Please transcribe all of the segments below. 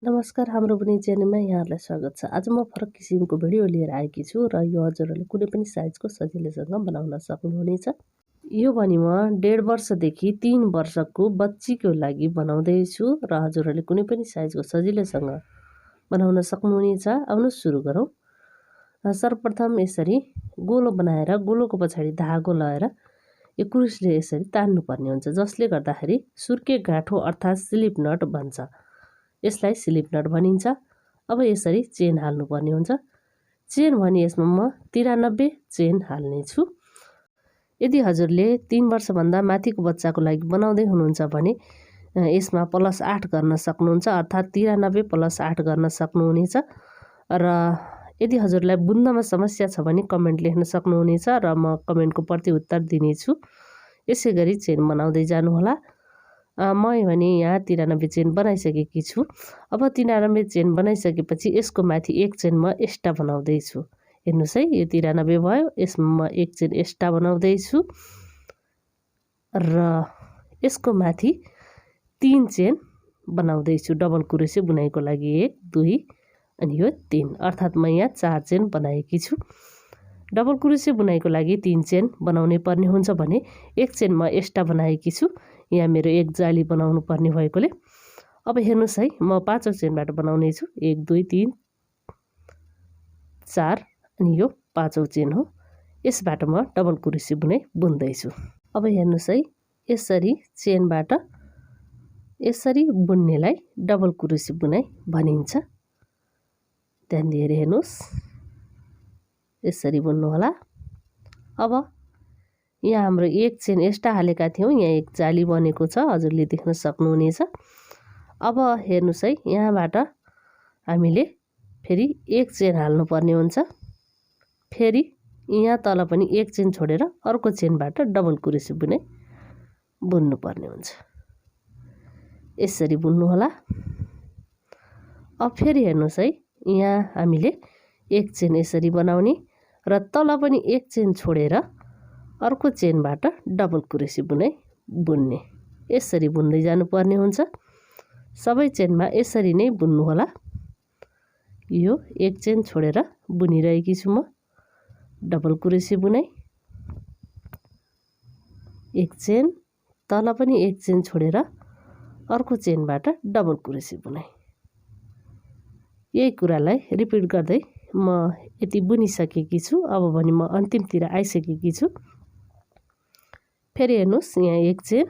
नमस्कार, हाम्रो बुनिङ च्यानलमा यहाँहरूलाई स्वागत छ। आज म फरक किसिमको भिडियो लिएर आएकी छु र यो हजुरहरूले कुनै पनि साइजको सजिलैसँग बनाउन सक्नुहुनेछ। यो भनी म 1.5 वर्षदेखि 3 वर्षको बच्चीको लागि बनाउँदैछु र हजुरहरूले कुनै पनि साइजको सजिलैसँग बनाउन सक्नुहुनेछ। आउनुहोस् सुरु गरौँ। सर्वप्रथम यसरी गोलो बनाएर गोलोको पछाडि धागो लगाएर यो कुरुसले यसरी तान्नुपर्ने हुन्छ, जसले गर्दाखेरि सुर्के गाँठो अर्थात् स्लिप नट बन्छ। यसलाई स्लिप नट भनिन्छ। अब यसरी चेन हाल्नुपर्ने हुन्छ। चेन भने यसमा म 93 चेन हाल्ने छु। यदि हजुरले 3 वर्षभन्दा माथिको बच्चाको लागि बनाउँदै हुनुहुन्छ भने यसमा +8 गर्न सक्नुहुन्छ, अर्थात् 93 + 8 गर्न सक्नुहुनेछ। र यदि हजुरलाई बुन्नमा समस्या छ भने कमेन्ट लेख्न सक्नुहुनेछ र म कमेन्टको प्रत्युत्तर दिनेछु। यसै गरी चेन बनाउँदै जानुहोला। म भने यहाँ 93 चेन बनाइसकेकी छु। अब 93 चेन बनाइसकेपछि यसको माथि एक चेन म एक्स्ट्रा बनाउँदैछु। हेर्नुहोस् है, यो 93 भयो, यसमा म एक चेन एक्स्ट्रा बनाउँदैछु र यसको माथि 3 चेन बनाउँदैछु डबल क्रोशे बुनाइको लागि। 1 2 अनि यो 3, अर्थात् म यहाँ 4 चेन बनाएकी छु। डबल क्रोशे बुनाइको लागि 3 चेन बनाउनै पर्ने हुन्छ भने एक चेन म एक्स्ट्रा बनाएकी छु। यहाँ मेरो एक जाली बनाउनु पर्ने भएकोले अब हेर्नुहोस् है, म 5औं चेनबाट बनाउने छु। 1 2 3 4 अनि यो 5औं चेन हो। यसबाट म डबल क्रोशे बुनाइ बुन्दैछु। अब हेर्नुहोस् है, यसरी चेनबाट यसरी बुन्नेलाई डबल क्रोशे बुनाइ भनिन्छ। ध्यान दिएर हेर्नुहोस्, यसरी बुन्नु होला। अब यहाँ हाम्रो एक चेन एक्स्ट्रा हालेका थियौँ, यहाँ एक जाली बनेको छ, हजुरले देख्न सक्नुहुनेछ। अब हेर्नुहोस् है, यहाँबाट हामीले फेरि एक चेन हाल्नुपर्ने हुन्छ। फेरि यहाँ तल पनि एक चेन छोडेर अर्को चेनबाट डबल क्रोशे बुनाइ बुन्नुपर्ने हुन्छ। यसरी बुन्नु होला। अब फेरि हेर्नुहोस् है, यहाँ हामीले एक चेन यसरी बनाउने र तल पनि एक चेन छोडेर अर्को चेनबाट डबल क्रोशे बुनाइ बुन्ने। यसरी बुन्दै जानुपर्ने हुन्छ। सबै चेनमा यसरी नै बुन्नु होला। यो एक चेन छोडेर बुनिरहेकी छु म डबल क्रोशे बुनाइ। एक चेन, तल पनि एक चेन छोडेर अर्को चेनबाट डबल क्रोशे बुनाइ। यही कुरालाई रिपिट गर्दै म यति बुनिसकेकी छु। अब भने म अन्तिमतिर आइसकेकी छु। फेरि हेर्नुहोस्, यहाँ एक चेन,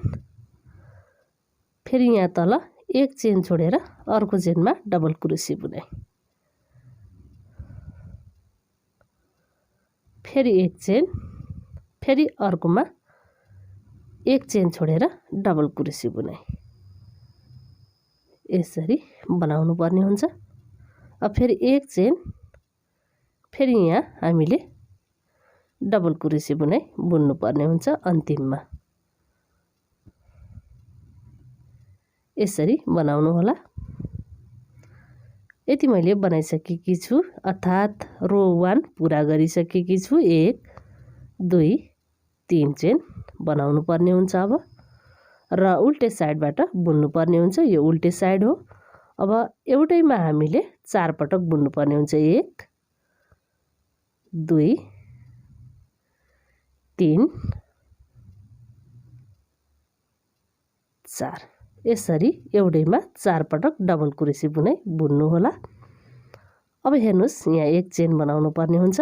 फेरि यहाँ तल एक चेन छोडेर अर्को चेनमा डबल क्रोशे बुनाइ। फेरि एक चेन, फेरि अर्कोमा एक चेन छोडेर डबल क्रोशे बुनाइ। यसरी बनाउनु पर्ने हुन्छ। अब फेरि एक चेन, फेरि यहाँ हामीले डबल क्रोशे बुनाइ बुन्नु पर्ने हुन्छ अन्तिममा। यसरी बनाउनु होला। यति मैले बनाइसकेकी छु, अर्थात् रो 1 पुरा गरिसकेकी छु। 1 2 3 चेन बनाउनु पर्ने हुन्छ। अब र उल्टे साइडबाट बुन्नु पर्ने हुन्छ। यो उल्टे साइड हो। अब एउटैमा हामीले 4 पटक बुन्नु पर्ने हुन्छ। 1 2 3 4, यसरी एउटैमा 4 पटक डबल क्रोशे बुनाइ बुन्नु होला। अब हेर्नुहोस्, यहाँ एक चेन बनाउनु पर्ने हुन्छ।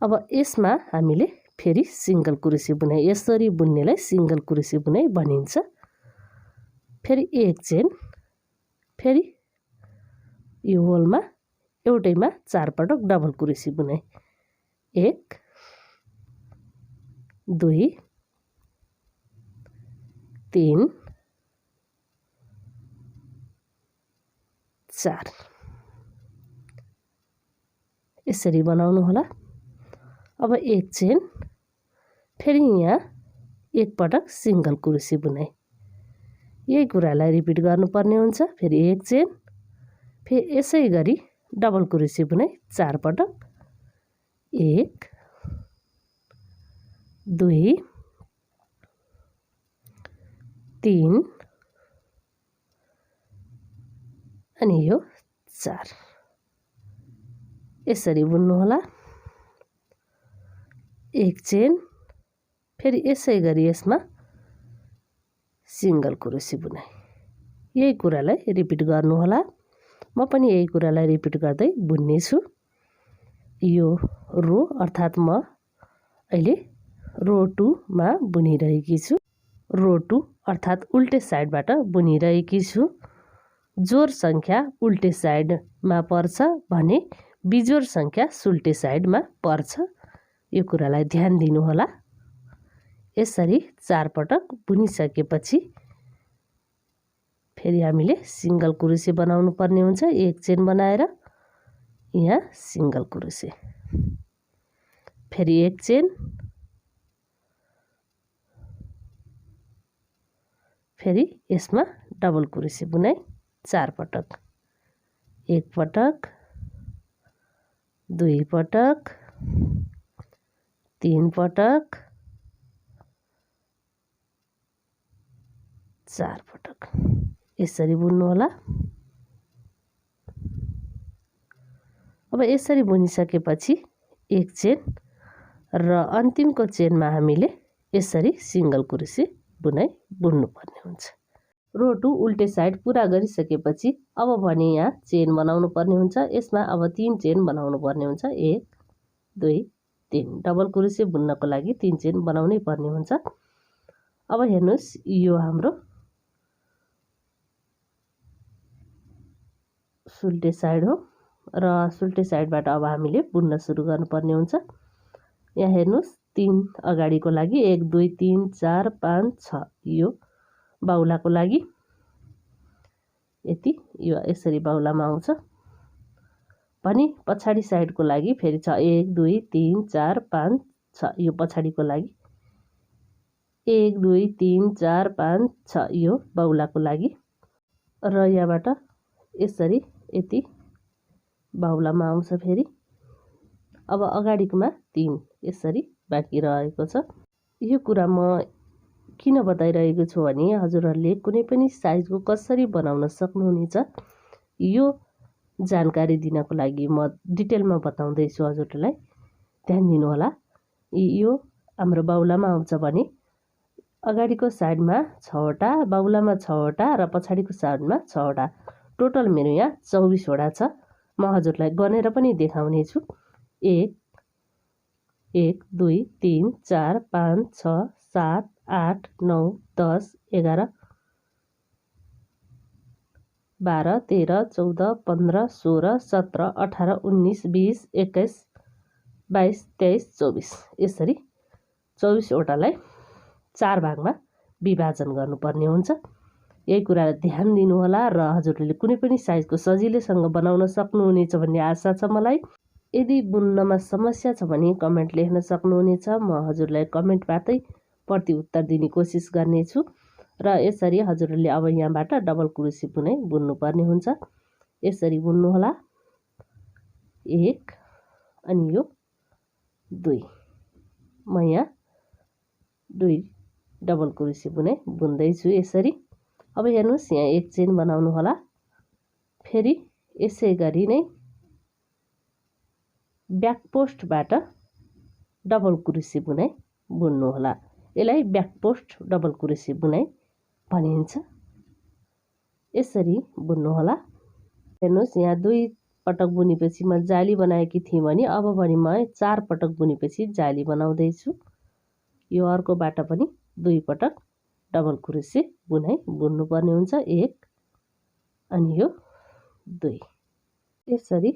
अब यसमा हामीले फेरि सिङ्गल क्रोशे बुनाइ, यसरी बुन्नेलाई सिङ्गल क्रोशे बुनाइ भनिन्छ। फेरि एक चेन, फेरि यो होलमा एउटैमा 4 पटक डबल क्रोशे बुनाइ। 1 2 3 4, यसरी बनाउनु होला। अब एक चेन, फेरि यहाँ एक पटक सिङ्गल क्रोशे बुनाइ। यही कुरालाई रिपिट गर्नुपर्ने हुन्छ। फेरि एक चेन, फेरि यसै गरी डबल क्रोशे बुनाइ 4 पटक। 1 2 3 अनि यो 4 यसरी बुन्नु होला। एक चेन फेरि यसै गरी यसमा सिंगल क्रोसी बुनाइ। यही कुरालाई रिपिट गर्नु होला। म पनि यही कुरालाई रिपिट गर्दै बुन्ने छु। यो रो अर्थात् म अहिले रो 2 मा बुनिरहेकी छु। रो 2 अर्थात् उल्टे साइडबाट बुनिरहेकी छु। जोड सङ्ख्या उल्टे साइडमा पर्छ भने बिजोड सङ्ख्या सुल्टे साइडमा पर्छ। यो कुरालाई ध्यान दिनु होला। यसरी 4 पटक बुनिसकेपछि फेरि हामीले सिंगल क्रोसे बनाउनु पर्ने हुन्छ। एक चेन बनाएर यहाँ सिंगल क्रोसे, फेरि एक चेन, फेरि यसमा डबल क्रोसे बुनाइ 4 पटक। एक पटक, दुई पटक, तीन पटक, 4 पटक यसरी बुन्नु होला। अब यसरी बुनिसकेपछि एक चेन र अन्तिमको चेनमा हामीले यसरी सिंगल क्रोसे बुनाइ बुन्नुपर्ने हुन्छ। रो 2 उल्टे साइड पुरा गरिसकेपछि अब भने यहाँ चेन बनाउनु पर्ने हुन्छ। यसमा अब 3 चेन बनाउनु पर्ने हुन्छ। 1 2 3 डबल क्रोसे बुन्नको लागि 3 चेन बनाउनै पर्ने हुन्छ। अब हेर्नुस् यो हाम्रो सुल्टे साइड हो र सुल्टे साइडबाट अब हामीले बुन्न सुरु गर्नुपर्ने हुन्छ। यहाँ हेर्नुस् 3 अगाडिको लागि 1 2 3 4 5 6 यो बाहुलाको लागि यति यो यसरी बाहुलामा आउँछ भने पछाडि साइडको लागि फेरि छ 1 2 3 4 5 6 यो पछाडिको लागि 1 2 3 4 5 6 यो बाहुलाको लागि र यहाँबाट यसरी यति बाहुलामा आउँछ। फेरि अब अगाडिकोमा 3 यसरी बाँकी रहेको छ। यो कुरा म किन बताइरहेको छु भने हजुरहरूले कुनै पनि साइजको कसरी बनाउन सक्नुहुनेछ यो जानकारी दिनको लागि म डिटेलमा बताउँदैछु हजुरहरूलाई। ध्यान दिनु होला। यो हाम्रो बाहुलामा आउँछ भने अगाडिको साइडमा 6 वटा, बाहुलामा 6 वटा र पछाडिको साइडमा 6 वटा, टोटल मेरो यहाँ 24 वटा छ। म हजुरलाई गनेर पनि देखाउने छु। 1 1 2 3 4 5 6 7 8 9 10 11 12 13 14 15 16 17 18 19 20 21 22 23 24 यसरी 24 वटालाई 4 भागमा विभाजन गर्नुपर्ने हुन्छ। यही कुरालाई ध्यान दिनु होला र हजुरले कुनै पनि साइजको सजिलैसँग बनाउन सक्नुहुनेछ भन्ने आशा छ मलाई। यदि बुन्नमा समस्या छ भने कमेन्ट लेख्न सक्नुहुनेछ। म हजुरलाई कमेन्टबाटै प्रति उत्तर दिने कोसिस गर्नेछु र यसरी हजुरहरूले अब यहाँबाट डबल क्रोसे बुनाइ बुन्नुपर्ने हुन्छ। यसरी बुन्नु होला। 1 अनि यो 2 म यहाँ 2 डबल क्रोसे बुनाइ बुन्दैछु यसरी। अब हेर्नुस् यहाँ एक चेन बनाउनु होला। फेरि यसै गरी नै ब्याक पोस्टबाट डबल क्रोसे बुनाइ बुन्नु होला। यसलाई ब्याक पोस्ट डबल क्रोसे बुनाइ भनिन्छ। यसरी बुन्नु होला। हेर्नुस् यहाँ 2 पटक बुनेपछि म जाली बनाएकी थिएँ भने अब भने म 4 पटक बुनेपछि जाली बनाउँदैछु। यो अर्कोबाट पनि 2 पटक डबल क्रोसे बुनाइ बुन्नुपर्ने हुन्छ। 1 अनि यो 2 यसरी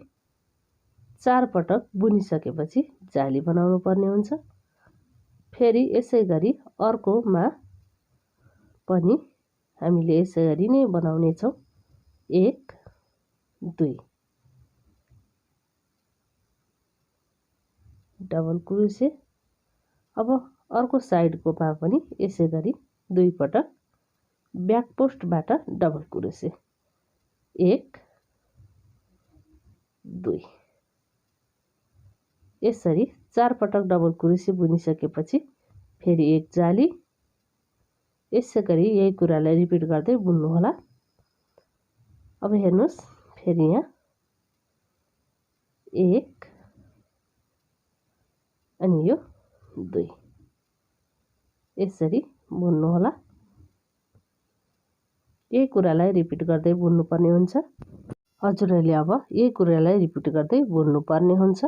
4 पटक बुनिसकेपछि जाली बनाउनु पर्ने हुन्छ। फेरि यसै गरी अर्कोमा पनि हामीले यसै गरी नै बनाउने छौँ। 1 2 डबल क्रोसे। अब अर्को साइडकोमा पनि यसै गरी 2 पटक ब्याक पोस्टबाट डबल क्रोसे 1 2 यसरी 4 पटक डबल क्रोसे बुनिसकेपछि फेरि एक जाली यसै गरी यही कुरालाई रिपिट गर्दै बुन्नु होला। अब हेर्नुस् फेरि यहाँ 1 अनि यो 2 यसरी बुन्नु होला। यही कुरालाई रिपिट गर्दै बुन्नुपर्ने हुन्छ। हजुरहरूले अब यही कुरालाई रिपिट गर्दै बुन्नुपर्ने हुन्छ।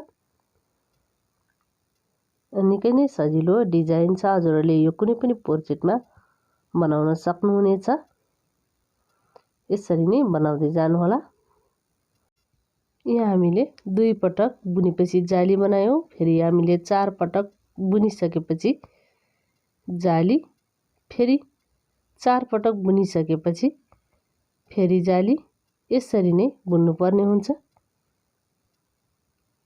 निकै नै सजिलो डिजाइन छ। हजुरहरूले यो कुनै पनि पोर्ट्रेटमा बनाउन सक्नुहुनेछ। यसरी नै बनाउँदै जानुहोला। यहाँ हामीले 2 पटक बुनेपछि जाली बनायौँ। फेरि हामीले 4 पटक बुनिसकेपछि जाली, फेरि 4 पटक बुनिसकेपछि फेरि जाली, यसरी नै बुन्नुपर्ने हुन्छ।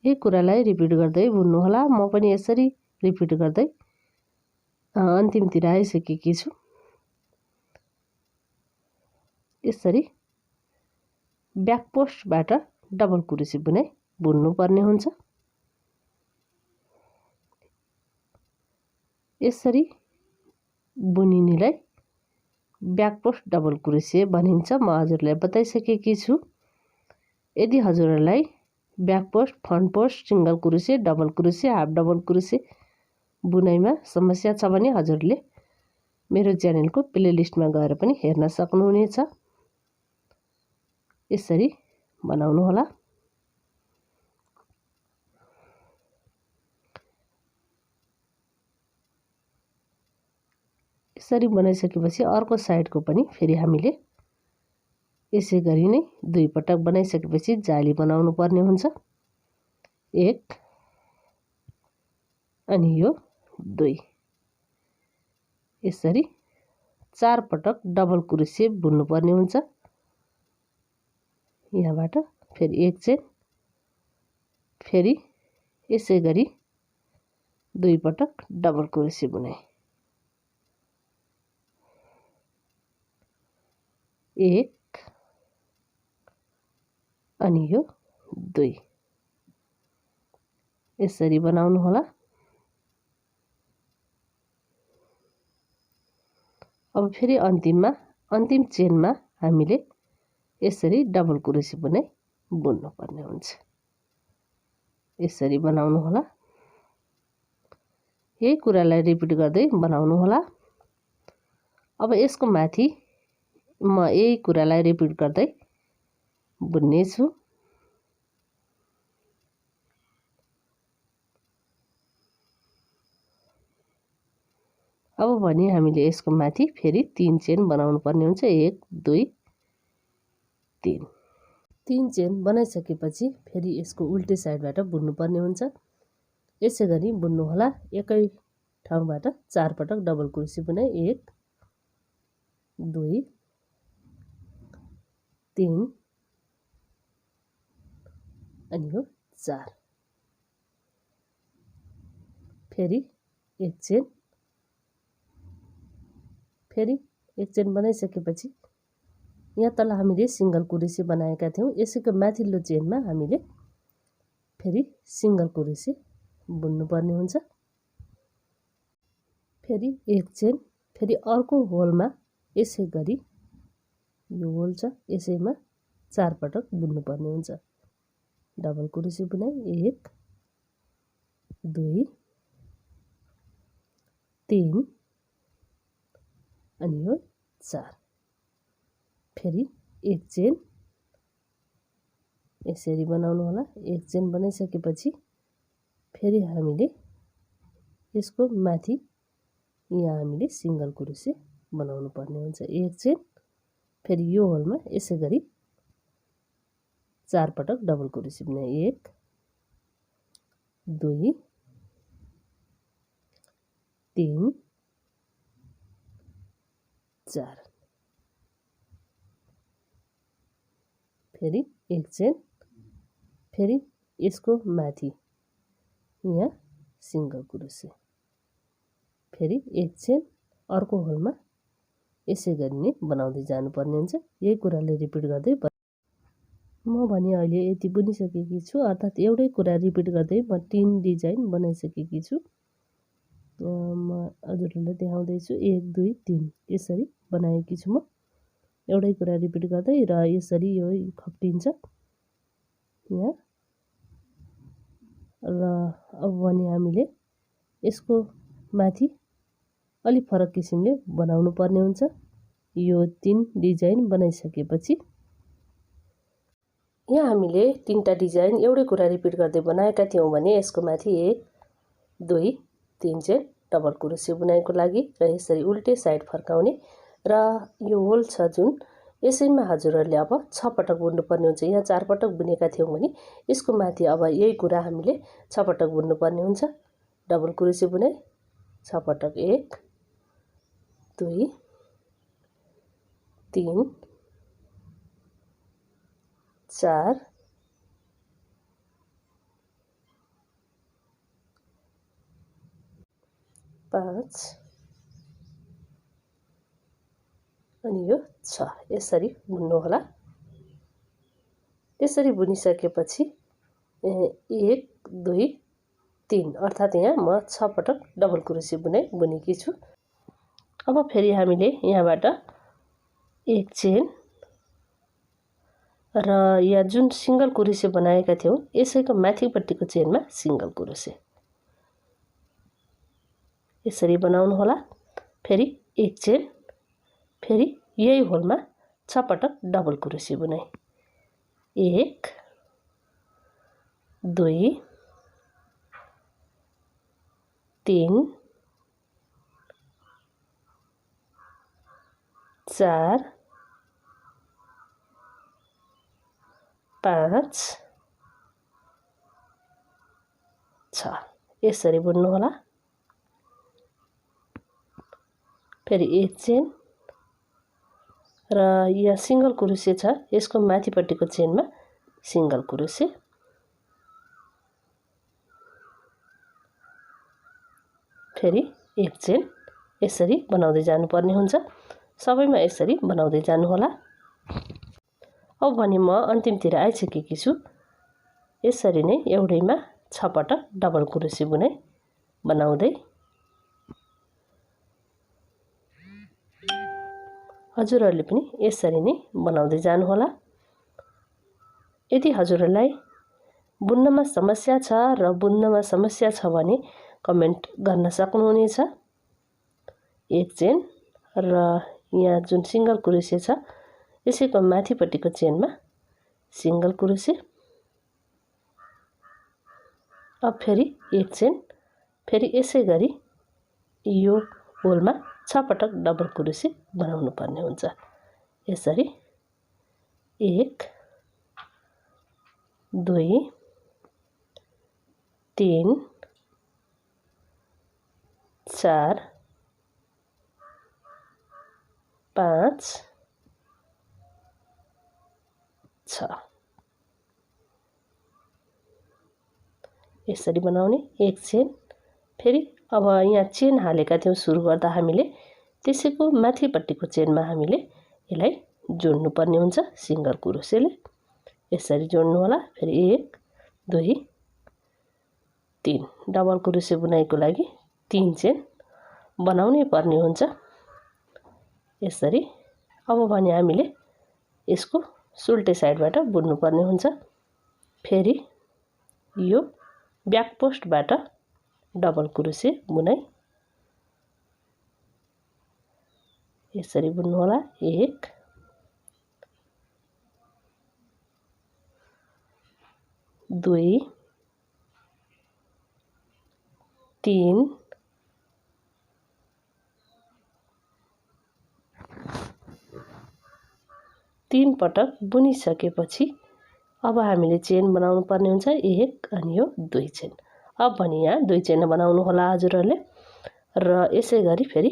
यही कुरालाई रिपिट गर्दै बुन्नुहोला। म पनि यसरी रिपिट गर्दै अन्तिमतिर आइसकेकी छु। यसरी ब्याक पोस्टबाट डबल कुरुसी बुनाइ बुन्नुपर्ने हुन्छ। यसरी बुनिनेलाई ब्याक पोस्ट डबल कुरुसी भनिन्छ। म हजुरलाई बताइसकेकी छु। यदि हजुरहरूलाई back post, front post, single कुरुसी, डबल कुरुसी, हाफ डबल कुरुसी बुनाइमा समस्या छ भने हजुरले मेरो च्यानलको प्लेलिस्टमा गएर पनि हेर्न सक्नुहुनेछ। यसरी बनाउनु होला। यसरी बनाइसकेपछि अर्को साइडको पनि फेरि हामीले यसै गरी नै 2 पटक बनाइसकेपछि जाली बनाउनु पर्ने हुन्छ। 1 अनि यो 2 यसरी 4 पटक डबल कुरुसी बुन्नुपर्ने हुन्छ। यहाँबाट फेरि 1 चेन, फेरि यसै गरी 2 पटक डबल कुरुसी बुनाइ। 1 अनि यो 2 यसरी बनाउनु होला। अब फेरि अन्तिम चेनमा हामीले यसरी डबल कुरुसी बुनाइ बुन्नुपर्ने हुन्छ। यसरी बनाउनु होला। यही कुरालाई रिपिट गर्दै बनाउनु होला। अब यसको माथि म यही कुरालाई रिपिट गर्दै बुन्ने छु। अब भने हामीले यसको माथि फेरि 3 चेन बनाउनु पर्ने हुन्छ। 1 2 3 3 चेन बनाइसकेपछि फेरि यसको उल्टे साइडबाट बुन्नुपर्ने हुन्छ। यसै गरी बुन्नु होला। एकै ठाउँबाट 4 पटक डबल कुरुसी बुनाइ। 1 2 3 अनि यो 4 फेरि 1 चेन, फेरि 1 चेन बनाइसकेपछि यहाँ तल हामीले सिंगल कुरुसी बनाएका थियौँ। यसैको माथिल्लो चेनमा हामीले फेरि सिंगल कुरुसी बुन्नुपर्ने हुन्छ। फेरि 1 चेन, फेरि अर्को होलमा यसै गरी यो होल छ यसैमा 4 पटक बुन्नुपर्ने हुन्छ। डबल कुरुसी बुनाइ। 1 2 3 अनि यो 4 फेरि 1 चेन यसरी बनाउनु होला। 1 चेन बनाइसकेपछि फेरि हामीले यसको माथि यहाँ हामीले सिंगल कुरुसी बनाउनु पर्ने हुन्छ। 1 चेन, फेरि यो होलमा यसै गरी 4 पटक डबल कुरुसी बुनाइ। 1 2 3 4 फेरि 1 चेन, फेरि यसको माथि यहाँ सिंगल कुरुसी, फेरि 1 चेन, अर्को होलमा यसै गरी नै बनाउँदै जानुपर्ने हुन्छ। यही कुराले रिपिट गर्दै म भने अहिले यति बुनिसकेकी छु। अर्थात् एउटै कुरा रिपिट गर्दै म 3 डिजाइन बनाइसकेकी छु। म हजुरहरूलाई देखाउँदैछु। 1 2 3 यसरी बनाएकी छु म। एउटै कुरा रिपिट गर्दै र यसरी यो खप्टिन्छ। यहाँ र अब भने हामीले यसको माथि अलि फरक किसिमले बनाउनु पर्ने हुन्छ। यो 3 डिजाइन बनाइसकेपछि यहाँ हामीले 3टा डिजाइन एउटै कुरा रिपिट गर्दै बनाएका थियौँ भने यसको माथि 1 2 3 चाहिँ डबल क्रोसे बुनाइको लागि र यसरी उल्टे साइड फर्काउने र यो होल छ जुन यसैमा हजुरहरूले अब 6 पटक बुन्नुपर्ने हुन्छ। यहाँ 4 पटक बुनेका थियौँ भने यसको माथि अब यही कुरा हामीले 6 पटक बुन्नुपर्ने हुन्छ। डबल क्रोसे बुनाइ 6 पटक 1 2 3 4 5 अनि यो 6 यसरी बुन्नु होला। यसरी बुनिसकेपछि 1 2 3 अर्थात् यहाँ म 6 पटक डबल क्रोसे बुनाइ बुनेकी छु। अब फेरि हामीले यहाँबाट एक चेन र यहाँ जुन सिंगल क्रोसे बनाएका थियौं यसैको माथिपट्टिको चेनमा सिंगल क्रोसे यसरी बनाउनु होला। फेरि एक चेन, फेरि यही होलमा 6 पटक डबल क्रोसे बुनाइ 1 2 3 4 5 6 यसरी बुन्नु होला। फेरि एक चेन र यहाँ सिंगल क्रोसे छ यसको माथिपट्टिको चेनमा सिंगल क्रोसे फेरि एक चेन यसरी बनाउँदै जानुपर्ने हुन्छ। सबैमा यसरी बनाउँदै जानु होला। अब भने म अन्तिमतिर आइसकेकी छु। यसरी नै एउटैमा 6 पटक डबल क्रोसे बुनाइ बनाउँदै हजुरहरूले पनि यसरी नै बनाउँदै जानु होला। यदि हजुरहरूलाई बुन्नमा समस्या छ र बुन्नमा समस्या छ भने कमेन्ट गर्न सक्नुहुनेछ। एक चेन र यहाँ जुन सिंगल क्रोसे छ यसैको माथिपट्टिको चेनमा सिंगल क्रोसे अब फेरि एक चेन फेरि यसै गरी यो होलमा 6 पटक डबल क्रोसे बनाउनु पर्ने हुन्छ। यसरी 1 2 3 4 5 6 यसरी बनाउने एक चेन फेरि अब यहाँ चेन हालेका थियौं सुरु गर्दा हामीले त्यसैको माथिपट्टिको चेनमा हामीले यसलाई जोड्नु पर्ने हुन्छ सिंगल क्रोसेले यसरी जोड्नु होला। फेरि 1 2 3 डबल क्रोसे बुनाइको लागि 3 चेन बनाउनै पर्ने हुन्छ। यसरी अब भने हामीले यसको सुल्टे साइडबाट बुन्नु पर्ने हुन्छ। फेरि यो ब्याक पोस्टबाट डबल क्रोसे बुनाइ यसरी बुन्नु होला। 1 2 3 3 पटक बुनिसकेपछि अब हामीले चेन बनाउनु पर्ने हुन्छ 1 अनि यो 2 चेन। अब भने यहाँ 2 चेन बनाउनु होला हजुरहरूले र यसै गरी फेरि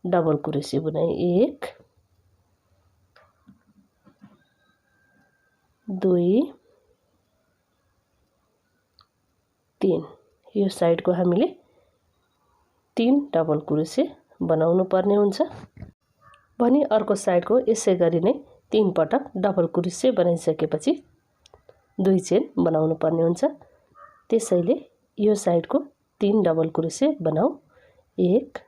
डबल क्रोसे बुनाइ 1 2 3 यो साइडको हामीले 3 डबल क्रोसे बनाउनु पर्ने हुन्छ। भने अर्को साइडको यसै गरी नै 3 पटक डबल क्रोसे बनाइसकेपछि 2 चेन बनाउनु पर्ने हुन्छ। त्यसैले यो साइडको 3 डबल क्रोसे बनाऊ 1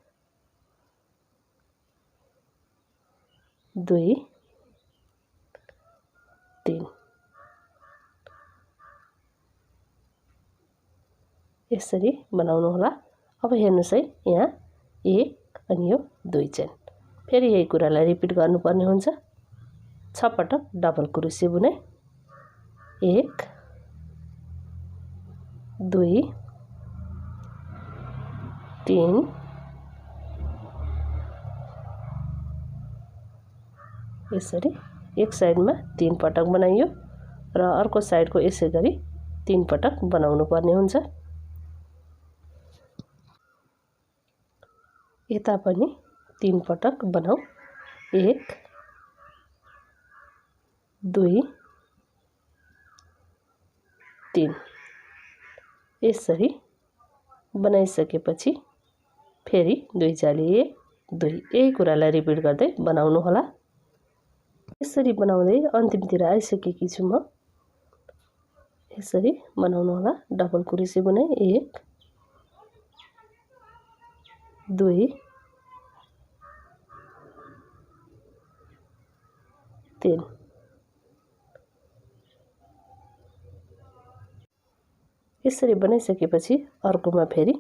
2 3 यसरी बनाउनु होला। अब हेर्नुस् है, यहाँ 1 अनि यो 2 चेन। फेरि यही कुरालाई रिपिट गर्नुपर्ने हुन्छ। 6 पटक डबल क्रोसे बुने। 1 2 3 यसरी एक साइडमा 3 पटक बनाइयो र अर्को साइडको यसै गरी 3 पटक बनाउनु पर्ने हुन्छ। यता पनि 3 पटक बनाऊ। 1 2 3 यसरी बनाइसकेपछि फेरि 2 जाली 1 2 यही कुरालाई रिपिट गर्दै बनाउनु होला। यसरी बनाउँदै अन्तिमतिर आइसकेकी छु म। यसरी बनाउनु होला। डबल क्रोसे बुने। 1 2 3 यसरी बनाइसकेपछि अर्कोमा फेरि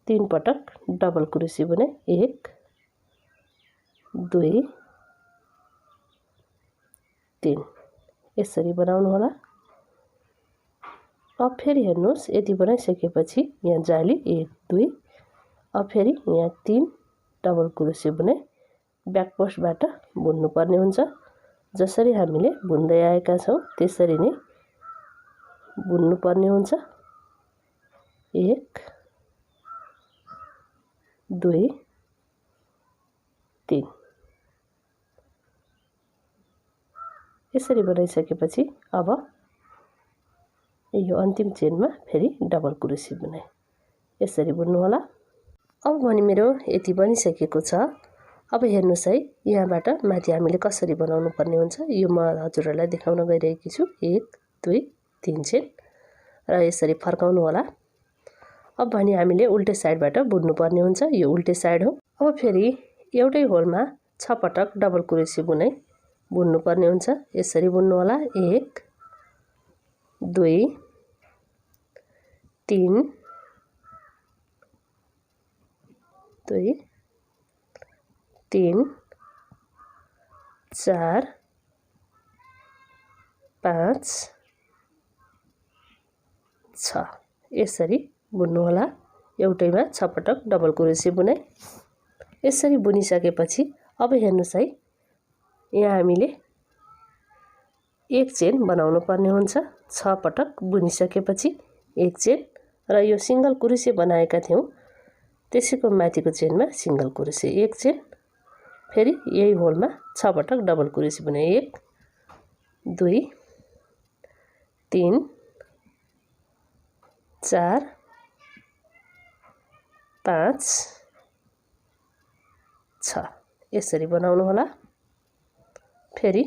3 पटक डबल क्रोसे बुने। 1 2 3 यसरी बनाउनु होला। अब फेरि हेर्नुस्, यति बनाइसकेपछि यहाँ जाली 1 2 अब फेरि यहाँ 3 डबल क्रोसे बुने ब्याक पोस्टबाट बुन्नु पर्ने हुन्छ। जसरी हामीले बुन्दै आएका छौं त्यसरी नै बुन्नु पर्ने हुन्छ। 1 2 3 यसरी बनाइसकेपछि अब यो अन्तिम चेनमा फेरि डबल क्रोसे बुने। यसरी बुन्नु होला। अब भने मेरो यति बनिसकेको छ। अब हेर्नुस् है, यहाँबाट माथि हामीले कसरी बनाउनु पर्ने हुन्छ यो म हजुरहरूलाई देखाउन गइरहेकी छु। 1 2 3 चेन र यसरी फर्काउनु होला। अब भने हामीले उल्टे साइडबाट बुन्नु पर्ने हुन्छ। यो उल्टे साइड हो। अब फेरि एउटै होलमा 6 पटक डबल क्रोसे बुने बुन्नु पर्ने हुन्छ। यसरी बुन्नु होला। 1 2 3 2 3 4 5 6 यसरी बुन्नु होला। एउटैमा 6 पटक डबल क्रोसे बुने। यसरी बुनिसकेपछि अब हेर्नुस् है, यहाँ हामीले एक चेन बनाउनु पर्ने हुन्छ। 6 पटक बुनिसकेपछि एक चेन र यो सिंगल क्रोसे बनाएका थियौं त्यसैको माथिको चेनमा सिंगल क्रोसे एक चेन। फेरि यही होलमा 6 पटक डबल क्रोसे बुने। 1 2 3 4 5 6 यसरी बनाउनु होला। फेरि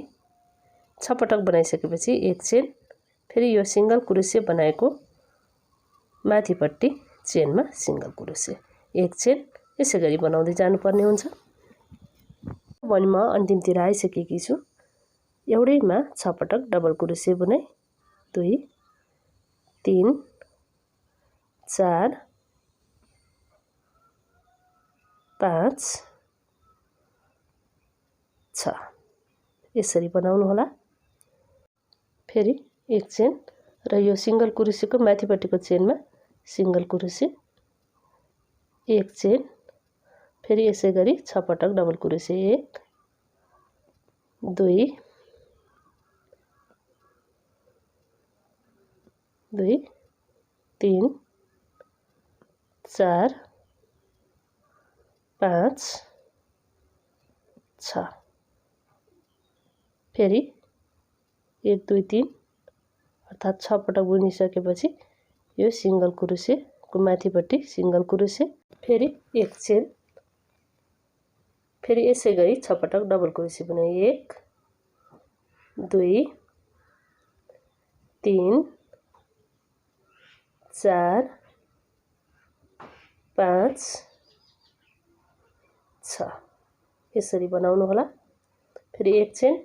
6 पटक बनाइसकेपछि एक चेन। फेरि यो सिंगल क्रोसे बनाएको माथिपट्टि चेनमा सिंगल क्रोसे एक चेन यसै गरी बनाउँदै जानुपर्ने हुन्छ। भने म अन्तिमतिर आइसकेकी छु। एउटैमा 6 पटक डबल क्रोसे बुने। 2 3 4 5 6 यसरी बनाउनु होला। फेरि एक चेन र यो सिंगल क्रोसेको माथिपट्टिको चेनमा सिंगल क्रोसे एक चेन। फेरि यसै गरी 6 पटक डबल क्रोसे। 1 2 2 3 4 5 6 फेरि 1 2 3 अर्थात् 6 पटक बुनिसकेपछि यो सिंगल क्रोसेको माथिपट्टि सिंगल क्रोसे। फेरि एक चेन। फेरि यसै गरी 6 पटक डबल क्रोसे बुने। 1 2 3 4 5 6 यसरी बनाउनु होला। फेरि एक चेन।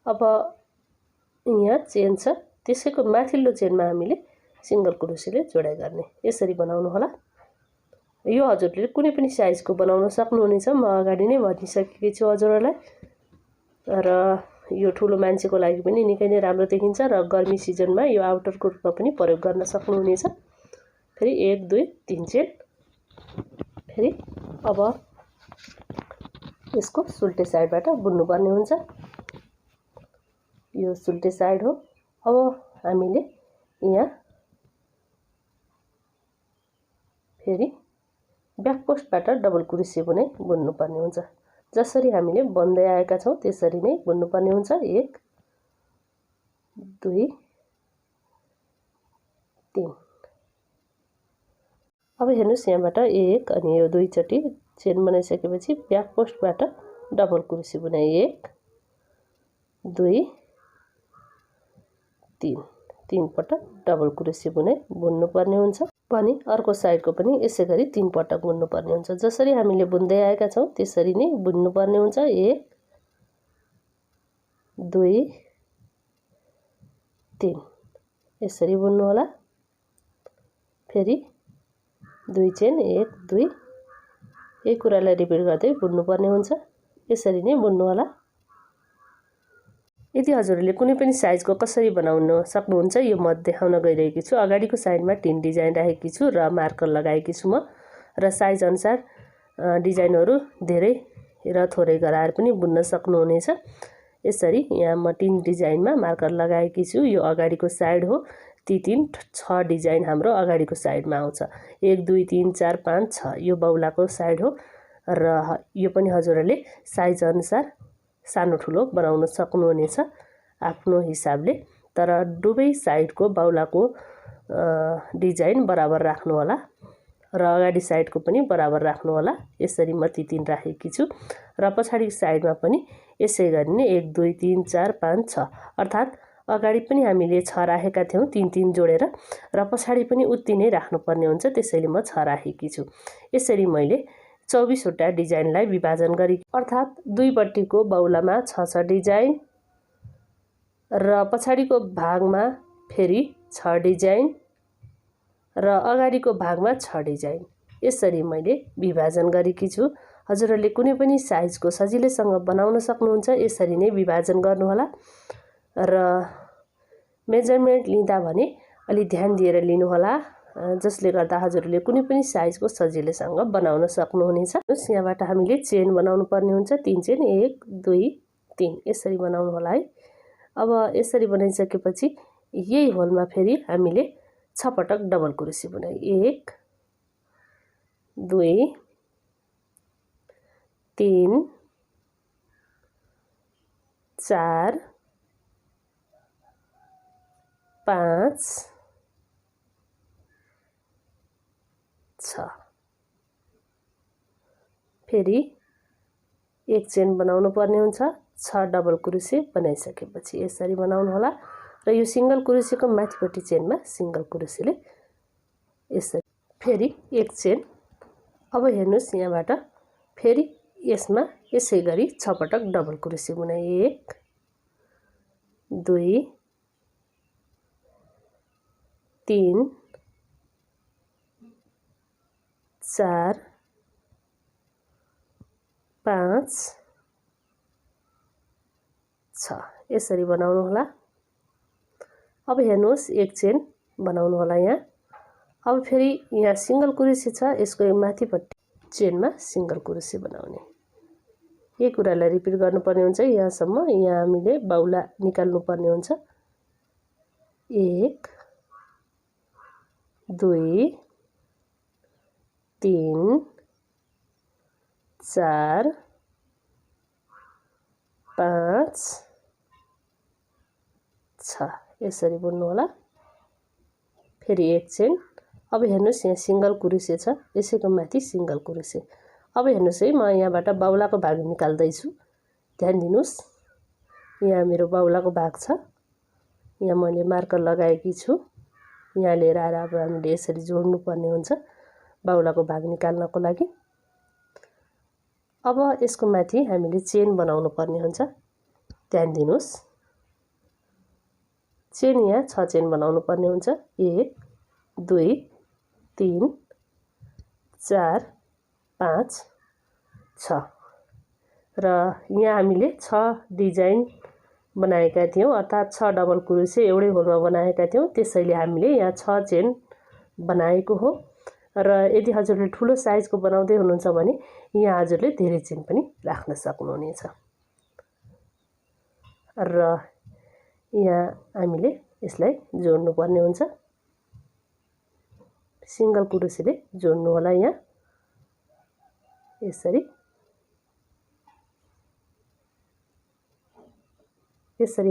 अब यहाँ चेन छ त्यसैको माथिल्लो चेनमा हामीले सिंगल क्रोसेले जोडाइ गर्ने। यसरी बनाउनु होला। यो हजुरले कुनै पनि साइजको बनाउन सक्नुहुनेछ। म अगाडि नै भनिसकेकी छु हजुरहरूलाई। र यो ठुलो मान्छेको लागि पनि निकै नै राम्रो देखिन्छ र गर्मी सिजनमा यो आउटरको रूपमा पनि प्रयोग गर्न सक्नुहुनेछ। फेरि 1 2 3 चेन। फेरि अब यसको सुल्टे साइडबाट बुन्नुपर्ने हुन्छ। यो सुल्टे साइड हो। अब हामीले यहाँ फेरि ब्याक पोस्टबाट डबल क्रोसे बुनाइ बुन्नुपर्ने हुन्छ। जसरी हामीले बन्दै आएका छौं त्यसरी नै बुन्नुपर्ने हुन्छ। 1 2 3। अब हेर्नुस् यहाँबाट 1 अनि यो 2 चोटी चेन बनाइसकेपछि ब्याक पोस्टबाट डबल क्रोसे बुनाइ 1 2 3 3 पटक डबल क्रोसे बुनाइ बुन्नुपर्ने हुन्छ। पनि अर्को साइडको पनि यसै गरी 3 पटक बुन्नुपर्ने हुन्छ। जसरी हामीले बुन्दै आएका छौं त्यसरी नै बुन्नुपर्ने हुन्छ। 1 2 3 यसरी बुन्नु होला। फेरि 2 चेन 1 2 यही कुरालाई रिपिट गर्दै बुन्नुपर्ने हुन्छ। यसरी नै बुन्नु होला। यदि हजुरहरूले कुनै पनि साइजको कसरी बनाउन सक्नुहुन्छ यो म देखाउन गइरहेकी छु। अगाडिको साइडमा टिन डिजाइन राखेकी छु र मार्कर लगाएकी छु म। र साइज अनुसार डिजाइनहरू धेरै र थोरै गराएर पनि बुन्न सक्नुहुनेछ। यसरी यहाँ म टिन डिजाइनमा मार्कर लगाएकी छु। यो अगाडिको साइड हो। ती 3 6 डिजाइन हाम्रो अगाडिको साइडमा आउँछ। 1 2 3 4 5 6 यो बाउलाको साइड हो। र यो पनि हजुरहरूले साइज अनुसार सानो ठुलो बनाउन सक्नुहुनेछ आफ्नो हिसाबले। तर दुवै साइडको बाउलाको डिजाइन बराबर राख्नु होला र अगाडि साइडको पनि बराबर राख्नु होला। यसरी म ती 3 राखेकी छु र पछाडि साइडमा पनि यसै गरी नै 1 2 3 4 5 6 अर्थात् अगाडि पनि हामीले 6 राखेका थियौं 3 3 जोडेर र पछाडि पनि उति नै राख्नुपर्ने हुन्छ। त्यसैले म 6 राखेकी छु। यसरी मैले 24 वटा डिजाइनलाई विभाजन गरी अर्थात् दुईपट्टिको बाउलामा 6 डिजाइन र पछाडिको भागमा फेरि 6 डिजाइन र अगाडिको भागमा 6 डिजाइन यसरी मैले विभाजन गरेकी छु। हजुरहरूले कुनै पनि साइजको सजिलैसँग बनाउन सक्नुहुन्छ। यसरी नै विभाजन गर्नु होला र मेजरमेन्ट लिँदा भने अलि ध्यान दिएर लिनु होला। जसले गर्दा हजुरहरूले कुनै पनि साइजको सजिलैसँग बनाउन सक्नुहुनेछ। यहाँबाट हामीले चेन बनाउनु पर्ने हुन्छ। 3 चेन 1 2 3 यसरी बनाउनु होला है। अब यसरी बनाइसकेपछि यही होलमा फेरि हामीले 6 पटक डबल क्रोसे बुनाइ 1 2 3 4 5 6 फेरि 1 चेन बनाउनु पर्ने हुन्छ। 6 डबल क्रोसे बनाइसकेपछि यसरी बनाउनु होला र यो सिंगल क्रोसेको माथिपट्टि चेनमा सिंगल क्रोसेले यसरी फेरि 1 चेन। अब हेर्नुस् यहाँबाट फेरि यसमा यसै गरी 6 पटक डबल क्रोसे बुनाइ 1 2 3 4 5 6 यसरी बनाउनु होला। अब हेर्नुस् 1 चेन बनाउनु होला यहाँ। अब फेरि यहाँ सिंगल क्रोसे छ यसको माथिपट्टि चेनमा सिंगल क्रोसे बनाउने। यही कुरालाई रिपिट गर्नुपर्ने हुन्छ यहाँसम्म। यहाँ हामीले बाउला निकाल्नु पर्ने हुन्छ। 1 2 3 4 5 6 यसरी बुन्नु होला। फेरि 1 चेन। अब हेर्नुस् यहाँ सिंगल क्रोसे छ यसैको माथि सिंगल क्रोसे। अब हेर्नुस् है म यहाँबाट बाउलाको भाग निकाल्दै छु। ध्यान दिनुस् यहाँ मेरो बाउलाको भाग छ। यहाँ मैले मार्कर लगाएकी छु। यहाँ लिएर आएर अब हामीले यसरी जोड्नु पर्ने हुन्छ बाउलाको भाग निकाल्नको लागि। अब यसको माथि हामीले चेन बनाउनु पर्ने हुन्छ। ध्यान दिनुस् चेन यहाँ 6 चेन बनाउनु पर्ने हुन्छ। 1 2 3 4 5 6 र यहाँ हामीले 6 डिजाइन बनाएका थियौं, अर्थात् 6 डबल क्रोसे एउटै होलमा बनाएका थियौं। त्यसैले हामीले यहाँ 6 चेन बनाएको हो। र यदि हजुरले ठुलो साइजको बनाउँदै हुनुहुन्छ भने यहाँ हजुरले धेरै चेन पनि राख्न सक्नुहुनेछ। र यहाँ हामीले यसलाई जोड्नु पर्ने हुन्छ। सिंगल क्रोसेले जोड्नु होला। यहाँ यसरी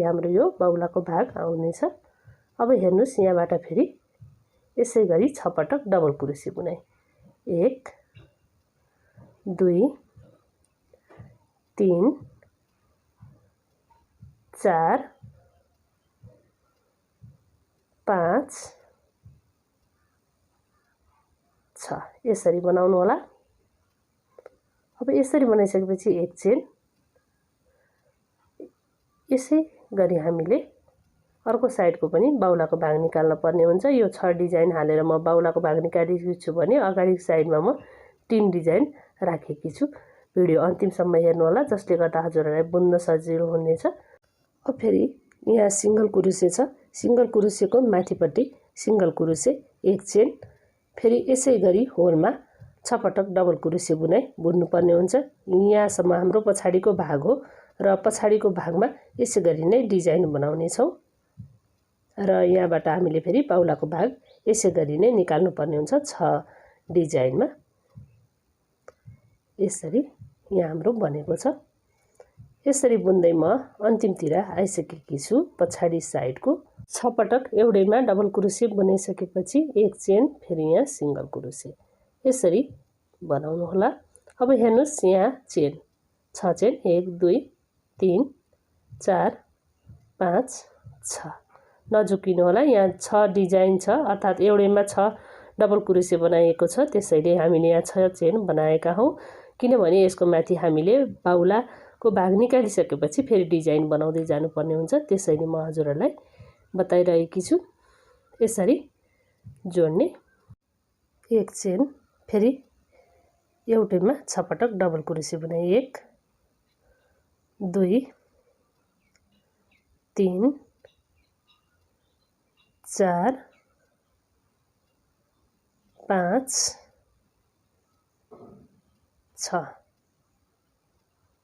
हाम्रो यो बाहुलाको भाग आउनेछ। अब हेर्नुस्, यहाँबाट फेरि यसै गरी 6 पटक डबल क्रोसे बुनाई। 1 2 3 4 5 6 यसरी बनाउनु होला। अब यसरी बनाइसकेपछि एक चेन यसै गरी हामीले अर्को साइडको पनि बाहुलाको भाग निकाल्न पर्ने हुन्छ। यो 6 डिजाइन हालेर म बाहुलाको भाग निकालेकी छु भने अगाडिको साइडमा म 3 डिजाइन राखेकी छु। भिडियो अन्तिमसम्म हेर्नु होला, जसले गर्दा हजुरहरूलाई बुन्न सजिलो हुनेछ। अब फेरि यहाँ सिंगल क्रोसे छ। सिंगल क्रोसेको माथिपट्टि सिंगल क्रोसे एक चेन, फेरि यसै गरी होलमा 6 पटक डबल क्रोसे बुनाई बुन्नुपर्ने हुन्छ। यहाँसम्म हाम्रो पछाडिको भाग हो र पछाडिको भागमा यसै गरी नै डिजाइन बनाउने छौं। र यहाँबाट हामीले फेरि बाहुलाको भाग यसै गरी नै निकाल्नु पर्ने हुन्छ। 6 डिजाइनमा यसरी यहाँ हाम्रो बनेको छ। यसरी बुन्दै म अन्तिमतिर आइसकेकी छु। पछाडी साइडको 6 पटक एउटैमा डबल क्रोसे बनाइसकेपछि एक चेन, फेरि यहाँ सिंगल क्रोसे यसरी बनाउनु होला। अब हेर्नुस्, यहाँ चेन 6 चेन 1 2 3 4 5 6 नझुकिनु होला। यहाँ 6 डिजाइन छ, अर्थात् एउटैमा 6 डबल क्रोसे बनाएको छ। त्यसैले हामीले यहाँ 6 चेन बनाएका हौं। किनभने यसको माथि हामीले बाहुलाको भाग निकालिसकेपछि फेरि डिजाइन बनाउँदै जानुपर्ने हुन्छ। त्यसैले म हजुरहरूलाई बताइरहेकी छु। यसरी जोड्ने एक चेन, फेरि एउटैमा 6 पटक डबल क्रोसे बनाई। 1 2 3 4 5 6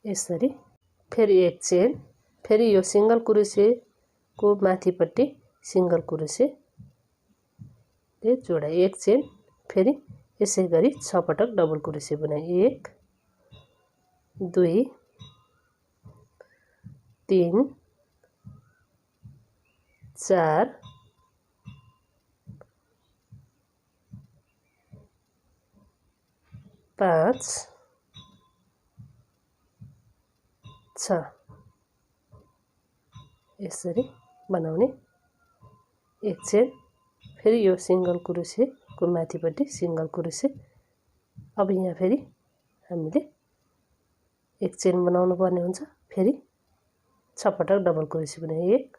यसरी फेरि एक चेन, फेरि यो सिंगल क्रोसेको माथिपट्टि सिंगल क्रोसे ले जोडाई। एक चेन, फेरि यसै गरी 6 पटक डबल क्रोसे बनाई। 1 2 3 4 5 6 यसरी बनाउने। एक चेन, फेरि यो सिंगल क्रोसेको माथिपट्टि सिंगल क्रोसे। अब यहाँ फेरि हामीले एक चेन बनाउनु पर्ने हुन्छ। फेरि 6 पटक डबल क्रोसे बनाई। 1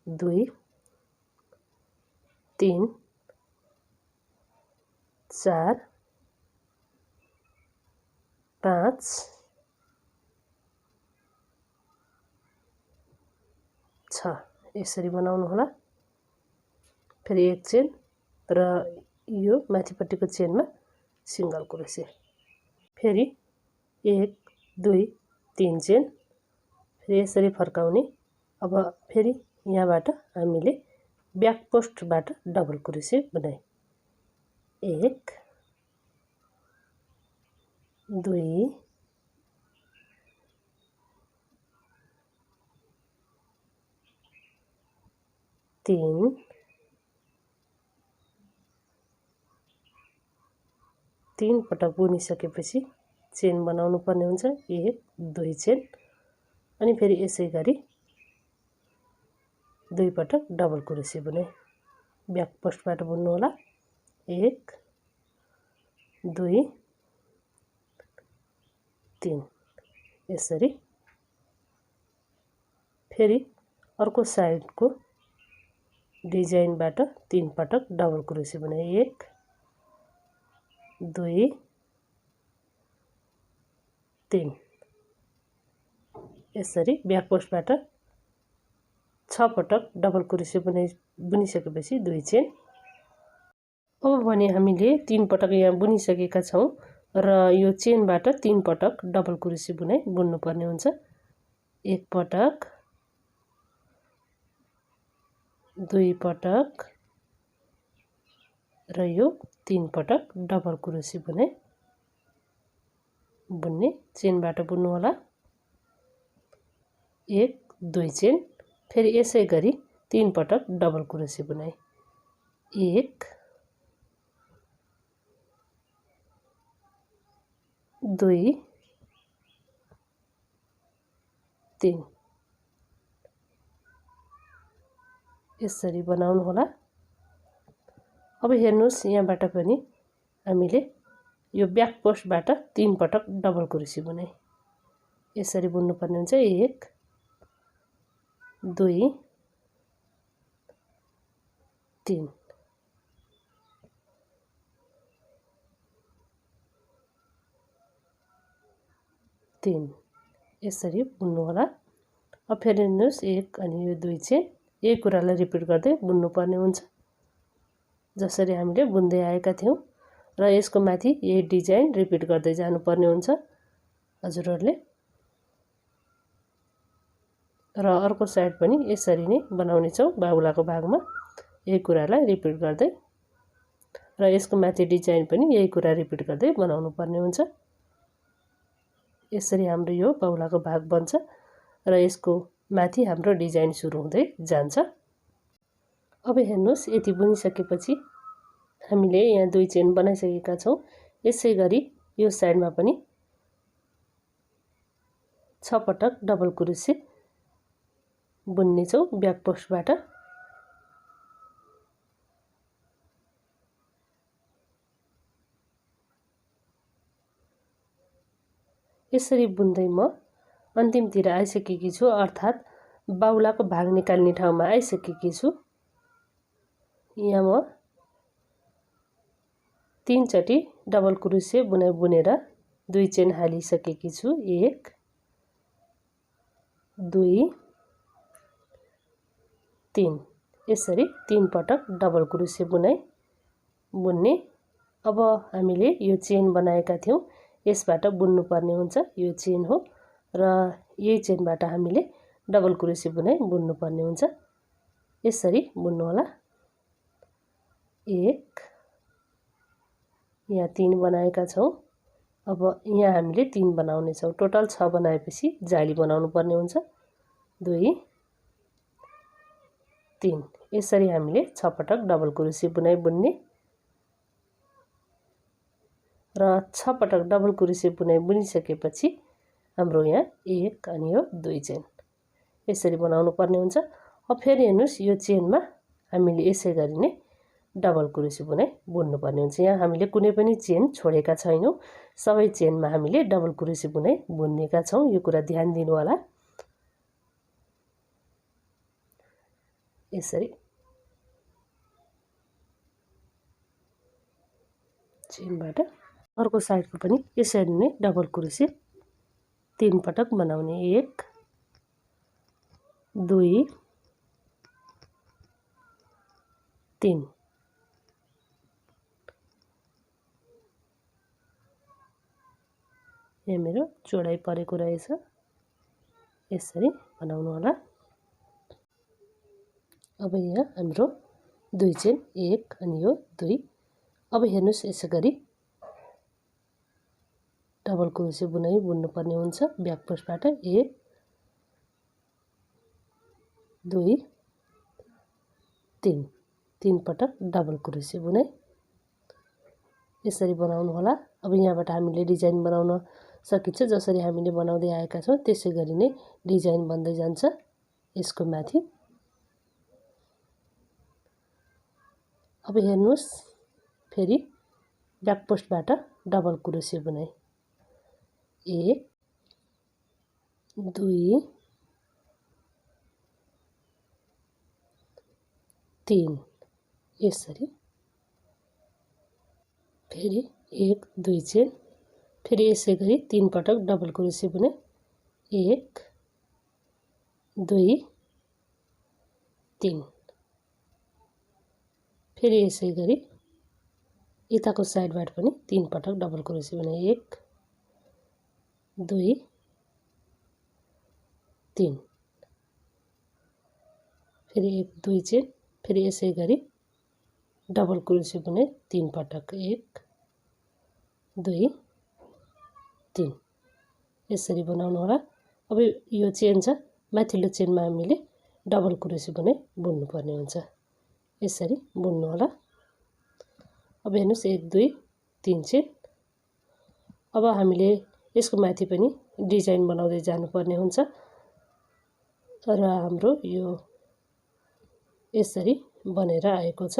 2 3 4 5 6 यसरी बनाउनु होला। फेरि एक चेन र यो माथिपट्टिको चेनमा सिंगल क्रोसे, फेरि 1 2 3 चेन, फेरि यसरी फर्काउने। अब फेरि यहाँबाट हामीले ब्याक पोस्टबाट डबल क्रोसे बनाई। 1 2 3 3 पटक बुनिसकेपछि चेन बनाउनु पर्ने हुन्छ। 1 2 चेन, अनि फेरि यसै गरी 2 पटक डबल क्रोसे बुने। ब्याक पोस्टबाट बुन्नु होला। 1 2 3 यसरी। फेरि अर्को साइडको डिजाइनबाट 3 पटक डबल क्रोसे बुने 1 2 3 यसरी ब्याक पोस्टबाट 6 पटक डबल क्रोसे बुनिसकेपछि 2 चेन। अब भने हामीले 3 पटक यहाँ बुनिसकेका छौं र यो चेनबाट 3 पटक डबल क्रोसे बुनाइ बुन्नु पर्ने हुन्छ। 1 पटक 2 पटक र यो 3 पटक डबल क्रोसे बुनाइ बुन्ने। चेनबाट बुन्नु होला 1 2 चेन, फेरि यसै गरी 3 पटक डबल क्रोसे बुनाइ 1 2 3 यसरी बनाउनु होला। अब हेर्नुस् यहाँबाट पनि हामीले यो ब्याक पोस्टबाट 3 पटक डबल क्रोसे बुनाइ यसरी बुन्नु पर्ने हुन्छ। 1 2 3 3 यसरी बुन्नु होला। अब फेरि हेर्नुस् 1 अनि यो 2 चेन यही कुरालाई रिपिट गर्दै बुन्नु पर्ने हुन्छ जसरी हामीले बुन्दै आएका थियौं र यसको माथि यही डिजाइन रिपिट गर्दै जानु पर्ने हुन्छ हजुरहरुले। र अर्को साइड पनि यसरी नै बनाउने छौं बाहुलाको भागमा यही कुरालाई रिपिट गर्दै र यसको माथि डिजाइन पनि यही कुरा रिपिट गर्दै बनाउनु पर्ने हुन्छ। यसरी हाम्रो यो बाहुलाको भाग बन्छ र यसको माथि हाम्रो डिजाइन सुरु हुँदै जान्छ। अब हेर्नुस् यति बुनिसकेपछि हामीले यहाँ 2 चेन बनाइसकेका छौं। यसै गरी यो साइडमा पनि 6 पटक डबल क्रोसे बुन्ने छौं ब्याक पोस्टबाट। यसरी बुन्दै म अन्तिमतिर आइसकेकी छु, अर्थात् बाहुलाको भाग निकाल्ने ठाउँमा आइसकेकी छु। यहाँ म 3 चोटी डबल क्रोसे बुनाइ बुनेर 2 चेन हालिसकेकी छु। 1 2 3 यसरी 3 पटक डबल क्रोसे बुनाइ बुन्ने। अब हामीले यो चेन बनाएका थियौं यसबाट बुन्नु पर्ने हुन्छ। यो चेन हो र यही चेनबाट हामीले डबल क्रोसे बुनाइ बुन्नु पर्ने हुन्छ। यसरी बुन्नु होला। 1 यहाँ 3 बनाएका छौं। अब यहाँ हामीले 3 बनाउने छौं। टोटल 6 बनाएपछि जाली बनाउनु पर्ने हुन्छ। 2 3 यसरी हामीले 6 पटक डबल क्रोसे बुनाइ बुन्ने र 6 पटक डबल क्रोसे बुनाइ बुनिसकेपछि हाम्रो यहाँ 1 अनि यो 2 चेन यसरी बनाउनु पर्ने हुन्छ। अब फेरि हेर्नुस् यो चेनमा हामीले यसै गरी नै डबल क्रोसे बुनाइ बुन्नु पर्ने हुन्छ। यहाँ हामीले कुनै पनि चेन छोडेका छैनौं। सबै चेनमा हामीले डबल क्रोसे बुनाइ बुनेका छौं। यो कुरा ध्यान दिनु होला। यसरी चेनबाट अर्को साइडको पनि यसरी नै डबल क्रोसे 3 पटक बनाउने। 1 2 3 यहाँ मेरो चौडाइ परेको रहेछ। यसरी बनाउनु होला। अब यहाँ हाम्रो 2 चेन 1 अनि यो 2। अब हेर्नुस् यसै गरी डबल क्रोसे बुनाइ बुन्नु पर्ने हुन्छ ब्याक पोस्टबाट। 1 2 3 3 पटक डबल क्रोसे बुनाइ यसरी बनाउनु होला। अब यहाँबाट हामीले डिजाइन बनाउन सकिन्छ। जसरी हामीले बनाउँदै आएका छौं त्यसै गरी नै डिजाइन बन्दै जान्छ यसको माथि। अब हेर्नुस् फेरि ब्याक पोस्टबाट डबल क्रोसे बुनाइ 1 2 3 यसरी फेरि 1 2 चेन फेरि यसै गरी 3 पटक डबल क्रोसे बुने 1 2 3 फेरि यसै गरी यताको साइडबाट पनि 3 पटक डबल क्रोसे बुने 1 2 3 फेरि 1 2 चेन फेरि यसै गरी डबल क्रोसे बुने 3 पटक 1 2 3 यसरी बनाउनु होला। अब यो चेन छ माथिल्लो चेनमा हामीले डबल क्रोसे बुन्नु पर्ने हुन्छ। यसरी बुन्नु होला। अब हेर्नुस् 1 2 3 चेन। अब हामीले यसको माथि पनि डिजाइन बनाउँदै जानुपर्ने हुन्छ र हाम्रो यो यसरी बनेर आएको छ।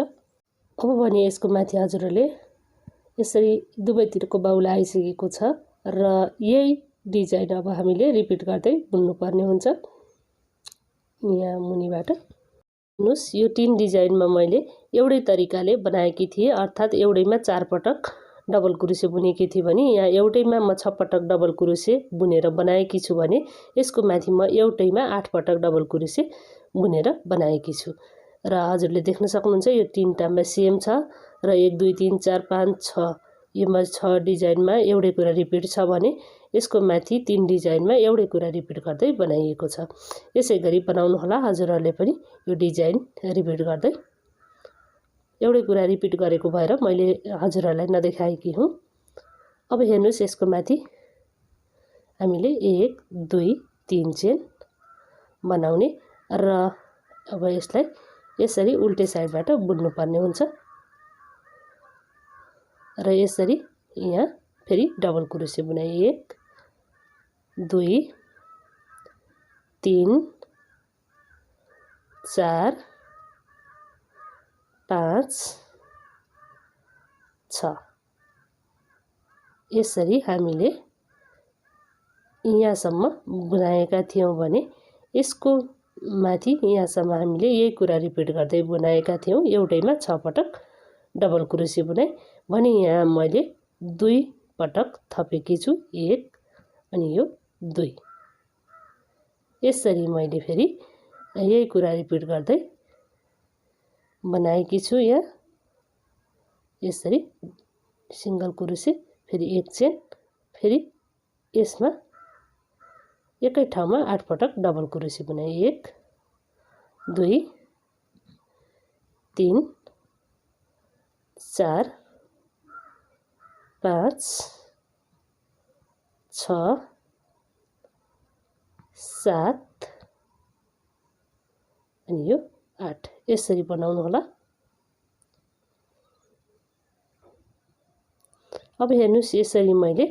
अब भने यसको माथि हजुरहरूले यसरी दुवैतिरको बाहुला आइसकेको छ र यही डिजाइन अब हामीले रिपिट गर्दै बुन्नु पर्ने हुन्छ। यहाँ मुनिबाट हेर्नुस् यो 3 डिजाइनमा मैले एउटै तरिकाले बनाएकी थिएँ, अर्थात् एउटैमा 4 पटक डबल क्रोसे बुनेकी थिएँ भने यहाँ एउटैमा म 6 पटक डबल क्रोसे बुनेर बनाएकी छु भने यसको माथि म एउटैमा 8 पटक डबल क्रोसे बुनेर बनाएकी छु। र हजुरले देख्न सक्नुहुन्छ यो 3टामा सेम छ र 1 2 3 4 5 6 योमा 6 डिजाइनमा एउटै कुरा रिपिट छ भने यसको माथि 3 डिजाइनमा एउटै कुरा रिपिट गर्दै बनाइएको छ। यसै गरी बनाउनु होला हजुरहरूले पनि यो डिजाइन रिपिट गर्दै। एउटै कुरा रिपिट गरेको भएर मैले हजुरहरूलाई नदेखाएकी हुँ। अब हेर्नुस् यसको माथि हामीले 1 2 3 चेन बनाउने र अब यसलाई यसरी उल्टे साइडबाट बुन्नु पर्ने हुन्छ र यसरी यहाँ फेरि डबल क्रोसे बुनाइ 1 2 3 4 5 6 यसरी हामीले यहाँसम्म बनाएका थियौँ भने यसको माथि यहाँसम्म हामीले यही कुरा रिपिट गर्दै बनाएका थियौँ। एउटैमा 6 पटक डबल क्रोसे बुनाइ भने यहाँ मैले 2 पटक थपेकी छु 1 अनि यो 2 यसरी मैले फेरि यही कुरा रिपिट गर्दै बनाएकी छु। यहाँ यसरी सिंगल क्रोसे फेरि 1 चेन फेरि यसमा एकै ठाउँमा 8 पटक डबल क्रोसे बुनाइ 1 2 3 4 5 6 7 अनि यो 8 यसरी बनाउनु होला। अब हेर्नुस् यसरी मैले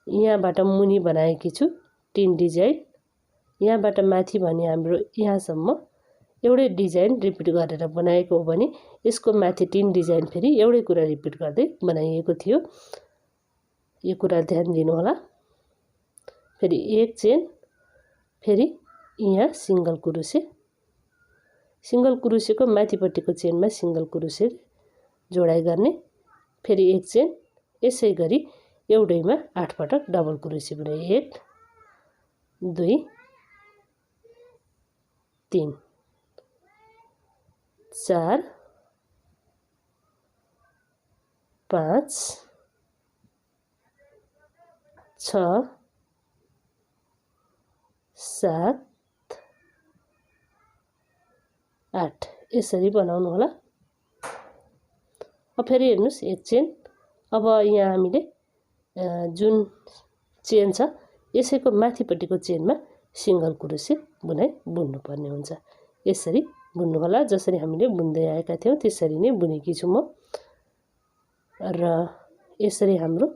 यहाँबाट मुनि बनाएकी छु 3 डिजाइन। यहाँबाट माथि भने हाम्रो यहाँसम्म एउटै डिजाइन रिपिट गरेर बनाएको हो भने यसको माथि 3 डिजाइन फेरि एउटै कुरा रिपिट गर्दै बनाइएको थियो। यो कुरा ध्यान दिनु होला। फेरि 1 चेन फेरि यहाँ सिंगल क्रोसेको माथिपट्टिको चेनमा सिंगल क्रोसे जोडाइ गर्ने फेरि 1 चेन यसै गरी एउटैमा 8 पटक डबल क्रोसे बुनाइ 1 2 3 4 5 6 7 8 यसरी बनाउनु होला। अब फेरि हेर्नुस् 1 चेन। अब यहाँ हामीले जुन चेन छ यसैको माथिपट्टिको चेनमा सिंगल क्रोसे बुनाइ बुन्नु पर्ने हुन्छ। यसरी बुन्नु होला। जसरी हामीले बुन्दै आएका थियौँ त्यसरी नै बुनेकी छु म र यसरी हाम्रो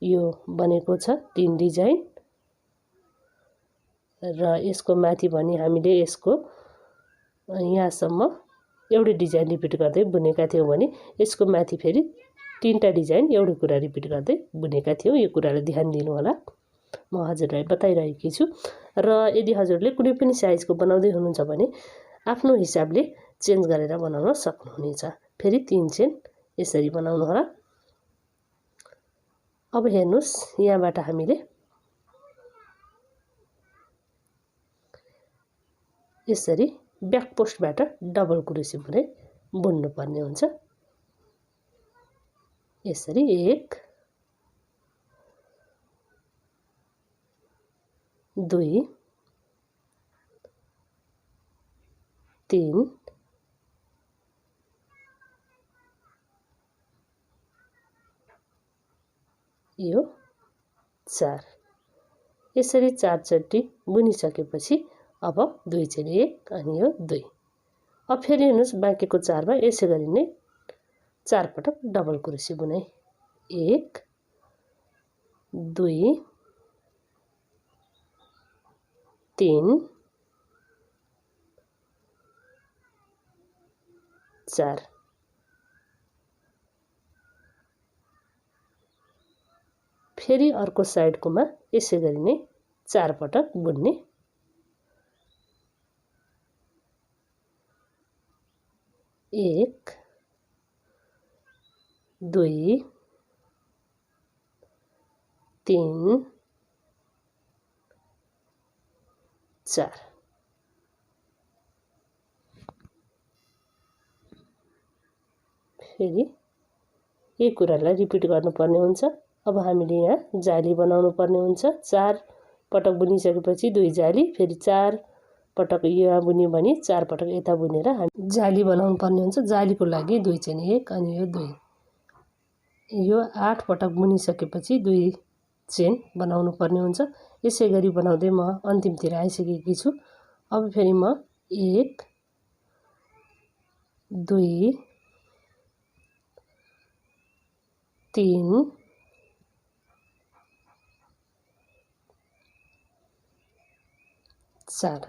यो बनेको छ 3 डिजाइन र यसको माथि भने हामीले यसको यहाँसम्म एउटै डिजाइन रिपिट गर्दै बुनेका थियौँ भने यसको माथि फेरि 3टा डिजाइन एउटै कुरा रिपिट गर्दै बुनेका थियौँ। यो कुरालाई ध्यान दिनु होला। म हजुरलाई बताइरहेकी छु र यदि हजुरले कुनै पनि साइजको बनाउँदै हुनुहुन्छ भने आफ्नो हिसाबले चेन्ज गरेर बनाउन सक्नुहुनेछ। फेरि 3 चेन यसरी बनाउनु होला। अब हेर्नुस् यहाँबाट हामीले यसरी ब्याक पोस्टबाट डबल क्रोसे बुनाइ बुन्नु पर्ने हुन्छ। यसरी 1 2 3 यो 4 यसरी 4 चोटि बुनिसकेपछि अब 2 चेन 1 अनि यो 2। अब फेरि हेर्नुस् बाँकीको 4 मा यसै गरी नै 4 पटक डबल क्रोसे बुनाइ 1 2 3 4। फेरि अर्को साइडकोमा यसै गरी नै 4 पटक बुन्ने 1 2 3 4। फेरि यही कुरालाई रिपिट गर्नुपर्ने हुन्छ। अब हामीले यहाँ जाली बनाउनु पर्ने हुन्छ। 4 पटक बुनिसकेपछि 2 जाली, फेरि 4 पटक यहाँ बुन्यो भने 4 पटक यता बुनेर हामी जाली बनाउनु पर्ने हुन्छ। जालीको लागि 2 चेन 1 अनि यो 2। यो 8 पटक बुनिसकेपछि 2 चेन बनाउनु पर्ने हुन्छ। यसै गरी बनाउँदै म अन्तिमतिर आइसकेकी छु। अब फेरि म 1 2 3 4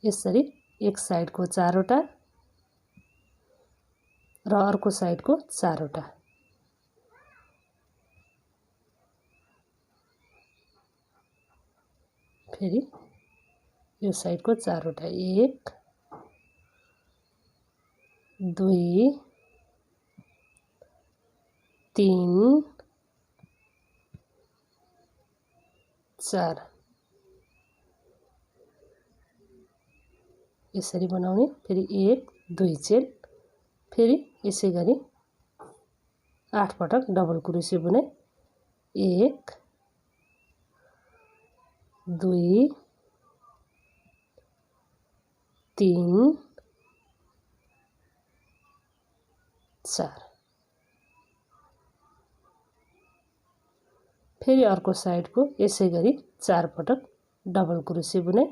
यसरी एक साइडको 4 वटा र अर्को साइडको 4 वटा। फेरि यो साइडको 4 वटा 1 2 3 4 यसरी बनाउने। फेरि 1 2 चेन, फेरि यसै गरी 8 पटक डबल क्रोसे बुनाइ 1 2 3 4। फेरि अर्को साइडको यसै गरी 4 पटक डबल क्रोसे बुनाइ।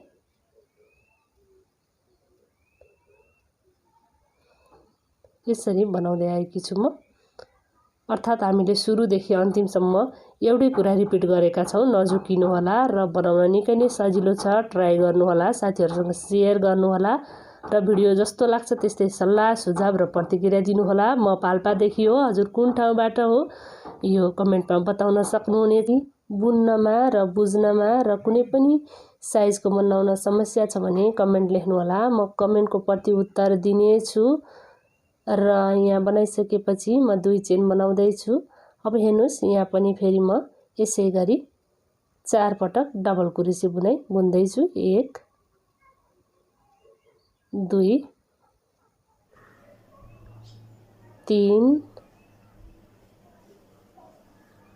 यसरी बनाउँदै आएकी छु म। अर्थात् हामीले सुरुदेखि अन्तिमसम्म एउटै कुरा रिपिट गरेका छौँ। नझुकिनु होला र बनाउन निकै नै सजिलो छ। ट्राई गर्नु होला, साथीहरूसँग सेयर गर्नु होला र भिडियो जस्तो लाग्छ त्यस्तै सल्लाह सुझाव र प्रतिक्रिया दिनु होला। म पाल्पादेखि हो, हजुर कुन ठाउँबाट हो यो कमेन्टमा बताउन सक्नुहुनेछ। बुन्नमा र बुझ्नमा र कुनै पनि साइजको बनाउन समस्या छ भने कमेन्ट लेख्नु होला। म कमेन्टको प्रत्युत्तर दिनेछु। र यहाँ बनाइसकेपछि म 2 चेन बनाउँदै छु। अब हेर्नुस् यहाँ पनि फेरि म यसै गरी 4 पटक डबल क्रोसे बुनाइ बुन्दै छु 1 2 3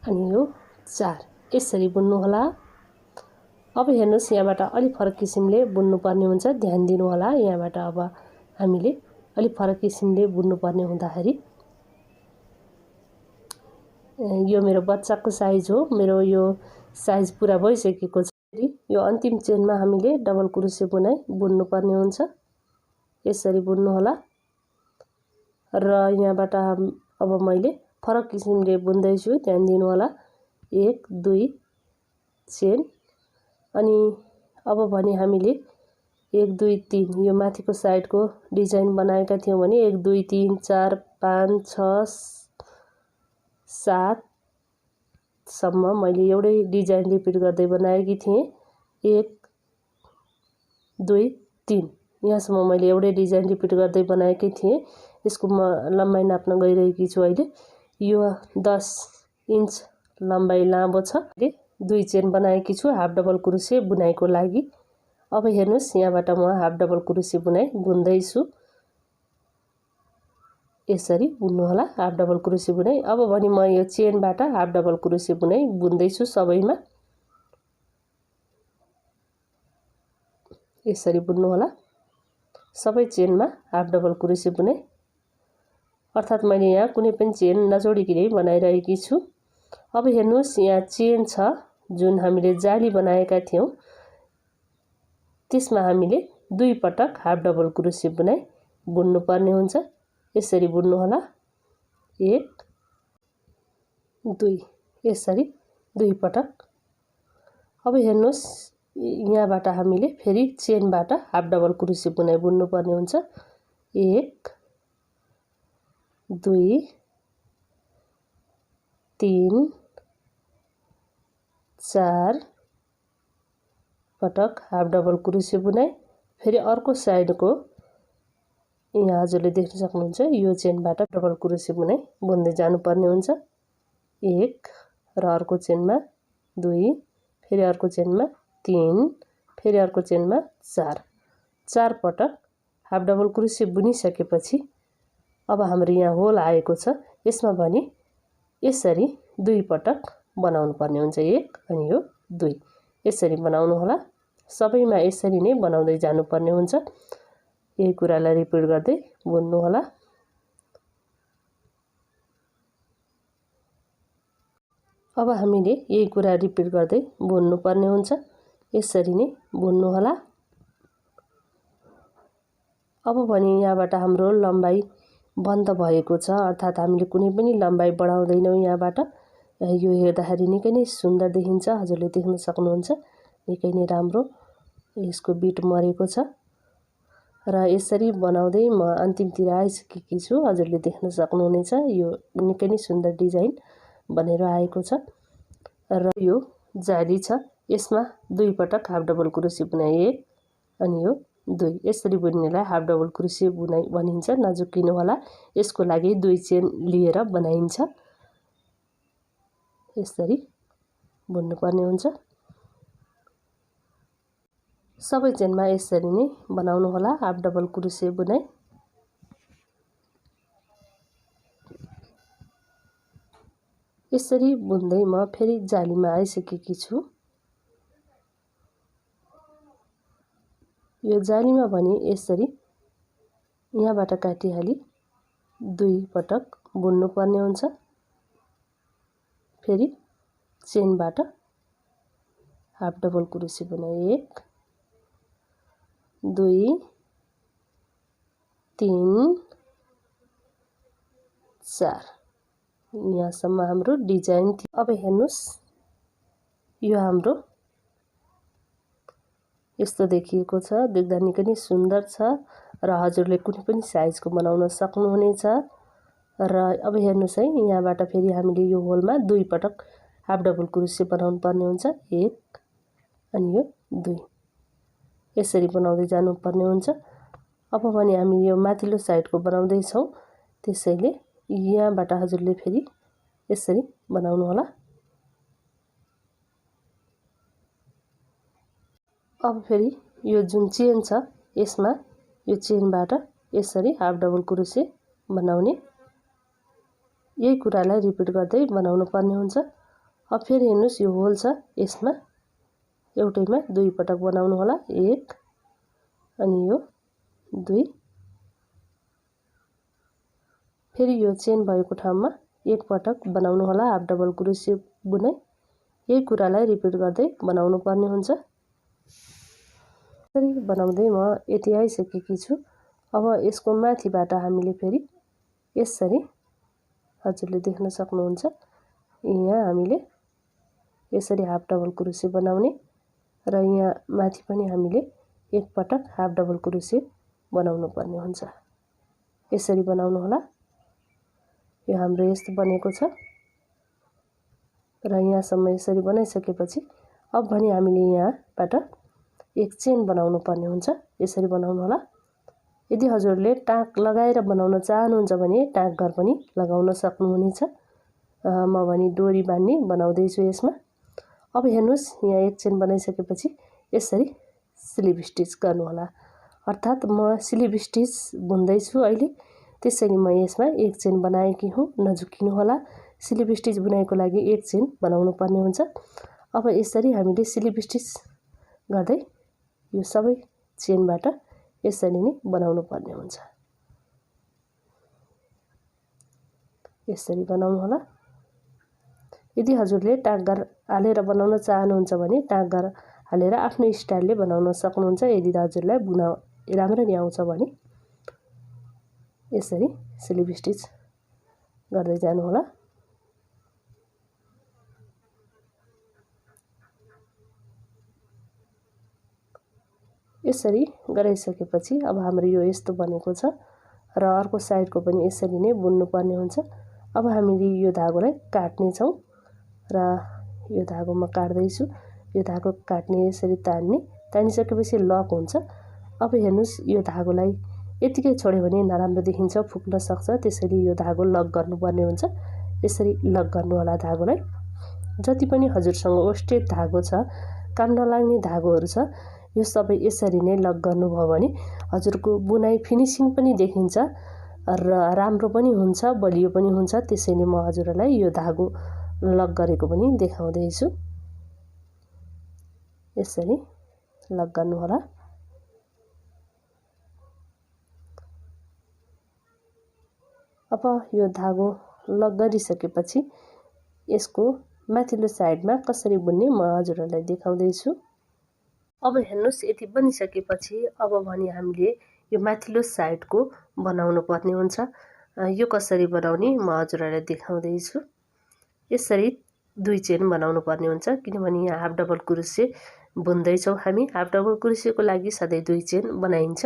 अनि यो 4 यसरी बुन्नु होला। अब हेर्नुस् यहाँबाट अलि फरक किसिमले बुन्नु पर्ने हुन्छ, ध्यान दिनु होला। यहाँबाट अब हामीले अलि फरक किसिमले बुन्नु पर्ने हुँदाखेरि यो मेरो बच्चाको साइज हो, मेरो यो साइज पुरा भइसकेको छ। यो अन्तिम चेनमा हामीले डबल क्रोसे बुनाइ बुन्नु पर्ने हुन्छ। यसरी बुन्नु होला र यहाँबाट अब मैले फरक किसिमले बुन्दै छु, ध्यान दिनु होला। 1 2 चेन अनि अब भने हामीले 1 2 3 यो माथिको साइडको डिजाइन बनाएका थियौँ भने 1 2 3 4 5 6 7 सम्म मैले एउटै डिजाइन रिपिट गर्दै बनाएकी थिएँ। 1 2 3 यहाँसम्म मैले एउटै डिजाइन रिपिट गर्दै बनाएकै थिएँ। यसको म लम्बाइ नाप्न गइरहेकी छु अहिले। यो 10 इन्च लम्बाइ लामो छ। 2 चेन बनाएकी छु हाफ डबल क्रोसे बुनाइको लागि। अब हेर्नुस् यहाँबाट म हाफ डबल क्रोसे बुनाइ बुन्दैछु। यसरी बुन्नु होला हाफ डबल क्रोसे बुनाइ। अब भने म यो चेनबाट हाफ डबल क्रोसे बुनाइ बुन्दैछु सबैमा। यसरी बुन्नु होला सबै चेनमा हाफ डबल क्रोसे बुनाइ। अर्थात् मैले यहाँ कुनै पनि चेन नजोडिकन बनाइरहेकी छु। अब हेर्नुस् यहाँ चेन छ जुन हामीले जाली बनाएका थियौं, त्यसमा हामीले 2 पटक हाफ डबल क्रोसे बुनाइ बुन्नु पर्ने हुन्छ। यसरी बुन्नु होला 1 2 यसरी 2 पटक। अब हेर्नुस् यहाँबाट हामीले फेरि चेनबाट हाफ डबल क्रोसे बुनाइ बुन्नु पर्ने हुन्छ। 1 2 3 4 पटक हाफ डबल क्रोसे बुनाइ। फेरि अर्को साइडको यहाँ हजुरले देख्न सक्नुहुन्छ यो चेनबाट डबल क्रोसे बुनाइ बुन्दै जानुपर्ने हुन्छ। 1 र अर्को चेनमा 2 फेरि अर्को चेनमा 3 फेरि अर्को चेनमा 4 पटक हाफ डबल क्रोसे बुनिसकेपछि अब हाम्रो यहाँ होल आएको छ। यसमा भने यसरी 2 पटक बनाउनु पर्ने हुन्छ। 1 अनि यो 2 यसरी बनाउनु होला। सबैमा यसरी नै बनाउँदै जानुपर्ने हुन्छ। यही कुरालाई रिपिट गर्दै बुन्नु होला। अब हामीले यही कुरा रिपिट गर्दै बुन्नु पर्ने हुन्छ। यसरी नै बुन्नु होला। अब भने यहाँबाट हाम्रो लम्बाइ बन्द भएको छ, अर्थात् हामीले कुनै पनि लम्बाइ बढाउँदैनौँ। यहाँबाट यो हेर्दाखेरि निकै नै सुन्दर देखिन्छ। हजुरले देख्न सक्नुहुन्छ निकै नै राम्रो यसको बिट मरेको छ र यसरी बनाउँदै म अन्तिमतिर आइसकेकी छु। हजुरले देख्न सक्नुहुनेछ यो निकै नै सुन्दर डिजाइन बनेर आएको छ र यो जाली छ। यसमा 2 पटक हाफ डबल क्रोसे बुनाइ 1 अनि यो 2 यसरी बुन्नेलाई हाफ डबल क्रोसे बुनाइ भनिन्छ। नझुक्किनु होला, यसको लागि 2 चेन लिएर बनाइन्छ। यसरी बुन्नुपर्ने हुन्छ। सबै चेनमा यसरी नै बनाउनु होला हाफ डबल क्रोसे बुनाइ। यसरी बुन्दै म फेरि जालीमा आइसकेकी छु। यो जालीमा भने यसरी यहाँबाट काटिहाली 2 पटक बुन्नु पर्ने हुन्छ। फेरि चेनबाट हाफ डबल क्रोसे बुनाइ 1 2 3 4 यहाँसम्म हाम्रो डिजाइन थियो। अब हेर्नुस् यो हाम्रो यस्तो देखिएको छ। देख्दा निकै नै सुन्दर छ र हजुरले कुनै पनि साइजको बनाउन सक्नुहुनेछ। र अब हेर्नुस् है यहाँबाट फेरि हामीले यो होलमा 2 पटक हाफ डबल क्रोसे बनाउनु पर्ने हुन्छ। 1 अनि यो 2 यसरी बनाउँदै जानुपर्ने हुन्छ। अब भने हामी यो माथिल्लो साइडको बनाउँदै छौं, त्यसैले यहाँबाट हजुरले फेरि यसरी बनाउनु होला। अब फेरि यो जुन चेन छ यसमा यो चेनबाट यसरी हाफ डबल क्रोसे बनाउने। यही कुरालाई रिपिट गर्दै बनाउनु पर्ने हुन्छ। अब फेरि हेर्नुस् यो होल छ, यसमा एउटैमा 2 पटक बनाउनु होला। 1 अनि यो 2 फेरि यो चेन भएको ठाउँमा 1 पटक बनाउनु होला हाफ डबल क्रोसे बुनाइ। यही कुरालाई रिपिट गर्दै बनाउनु पर्ने हुन्छ। यसरी बनाउँदै म यति आइसकेकी छु। अब यसको माथिबाट हामीले फेरि यसरी हजुरले देख्न सक्नुहुन्छ यहाँ हामीले यसरी हाफ डबल क्रोसे बनाउने र यहाँ माथि पनि हामीले 1 पटक हाफ डबल क्रोसे बनाउनु पर्ने हुन्छ। यसरी बनाउनु होला। यो हाम्रो यस्तो बनेको छ र यहाँसम्म यसरी बनाइसकेपछि अब भने हामीले यहाँबाट 1 चेन बनाउनु पर्ने हुन्छ। यसरी बनाउनु होला। यदि हजुरले टाँक लगाएर बनाउन चाहनुहुन्छ भने टाँकघर पनि लगाउन सक्नुहुनेछ। म भने डोरी बान्ने बनाउँदैछु यसमा। अब हेर्नुहोस्, यहाँ एक चेन बनाइसकेपछि यसरी स्लिप स्टिच गर्नुहोला। अर्थात् म स्लिप स्टिच बुन्दैछु अहिले, त्यसैले म यसमा एक चेन बनाएकी हुँ। नझुक्किनु होला। स्लिप स्टिच बुनाइको लागि एक चेन बनाउनु पर्ने हुन्छ। अब यसरी हामीले स्लिप स्टिच गर्दै यो सबै चेनबाट यसरी नै बनाउनु पर्ने हुन्छ। यसरी बनाउनु होला। यदि हजुरले टाँकघर हालेर बनाउन चाहनुहुन्छ भने टाँकघर हालेर आफ्नो स्टाइलले बनाउन सक्नुहुन्छ। यदि हजुरलाई राम्ररी आउँछ भने यसरी स्लिप स्टिच गर्दै जानु होला। यसरी गराइसकेपछि अब हाम्रो यो यस्तो बनेको छ र अर्को साइडको पनि यसरी नै बुन्नु पर्ने हुन्छ। अब हामीले यो धागोलाई काट्ने छौं र यो धागो म काट्दैछु। यो धागो काट्ने यसरी तानिसकेपछि लक हुन्छ। अब हेर्नुस्, यो धागोलाई यतिकै छोड्यो भने नराम्रो देखिन्छ, फुक्न सक्छ। त्यसैले यो धागो लक गर्नुपर्ने हुन्छ। यसरी लक गर्नु होला धागोलाई। जति पनि हजुरसँग ओस्टेड धागो छ, काम नलाग्ने धागोहरू छ, यो सबै यसरी नै लक गर्नुभयो भने हजुरको बुनाइ फिनिसिङ पनि देखिन्छ र राम्रो पनि हुन्छ, बलियो पनि हुन्छ। त्यसैले म हजुरलाई यो धागो लक गरेको पनि देखाउँदैछु। यसरी लक गर्नु होला। अब यो धागो लक गरिसकेपछि यसको माथिल्लो साइडमा कसरी बुन्ने म हजुरलाई देखाउँदैछु। अब हेर्नुस्, यति बनिसकेपछि अब भने हामीले यो माथिल्लो साइडको बनाउनु पर्ने हुन्छ। यो कसरी बनाउने म हजुरलाई देखाउँदैछु। यसरी दुई चेन बनाउनु पर्ने हुन्छ, किनभने यहाँ हाफ डबल क्रोसे बुन्दैछौँ हामी। हाफ डबल क्रोसेको लागि सधैँ दुई चेन बनाइन्छ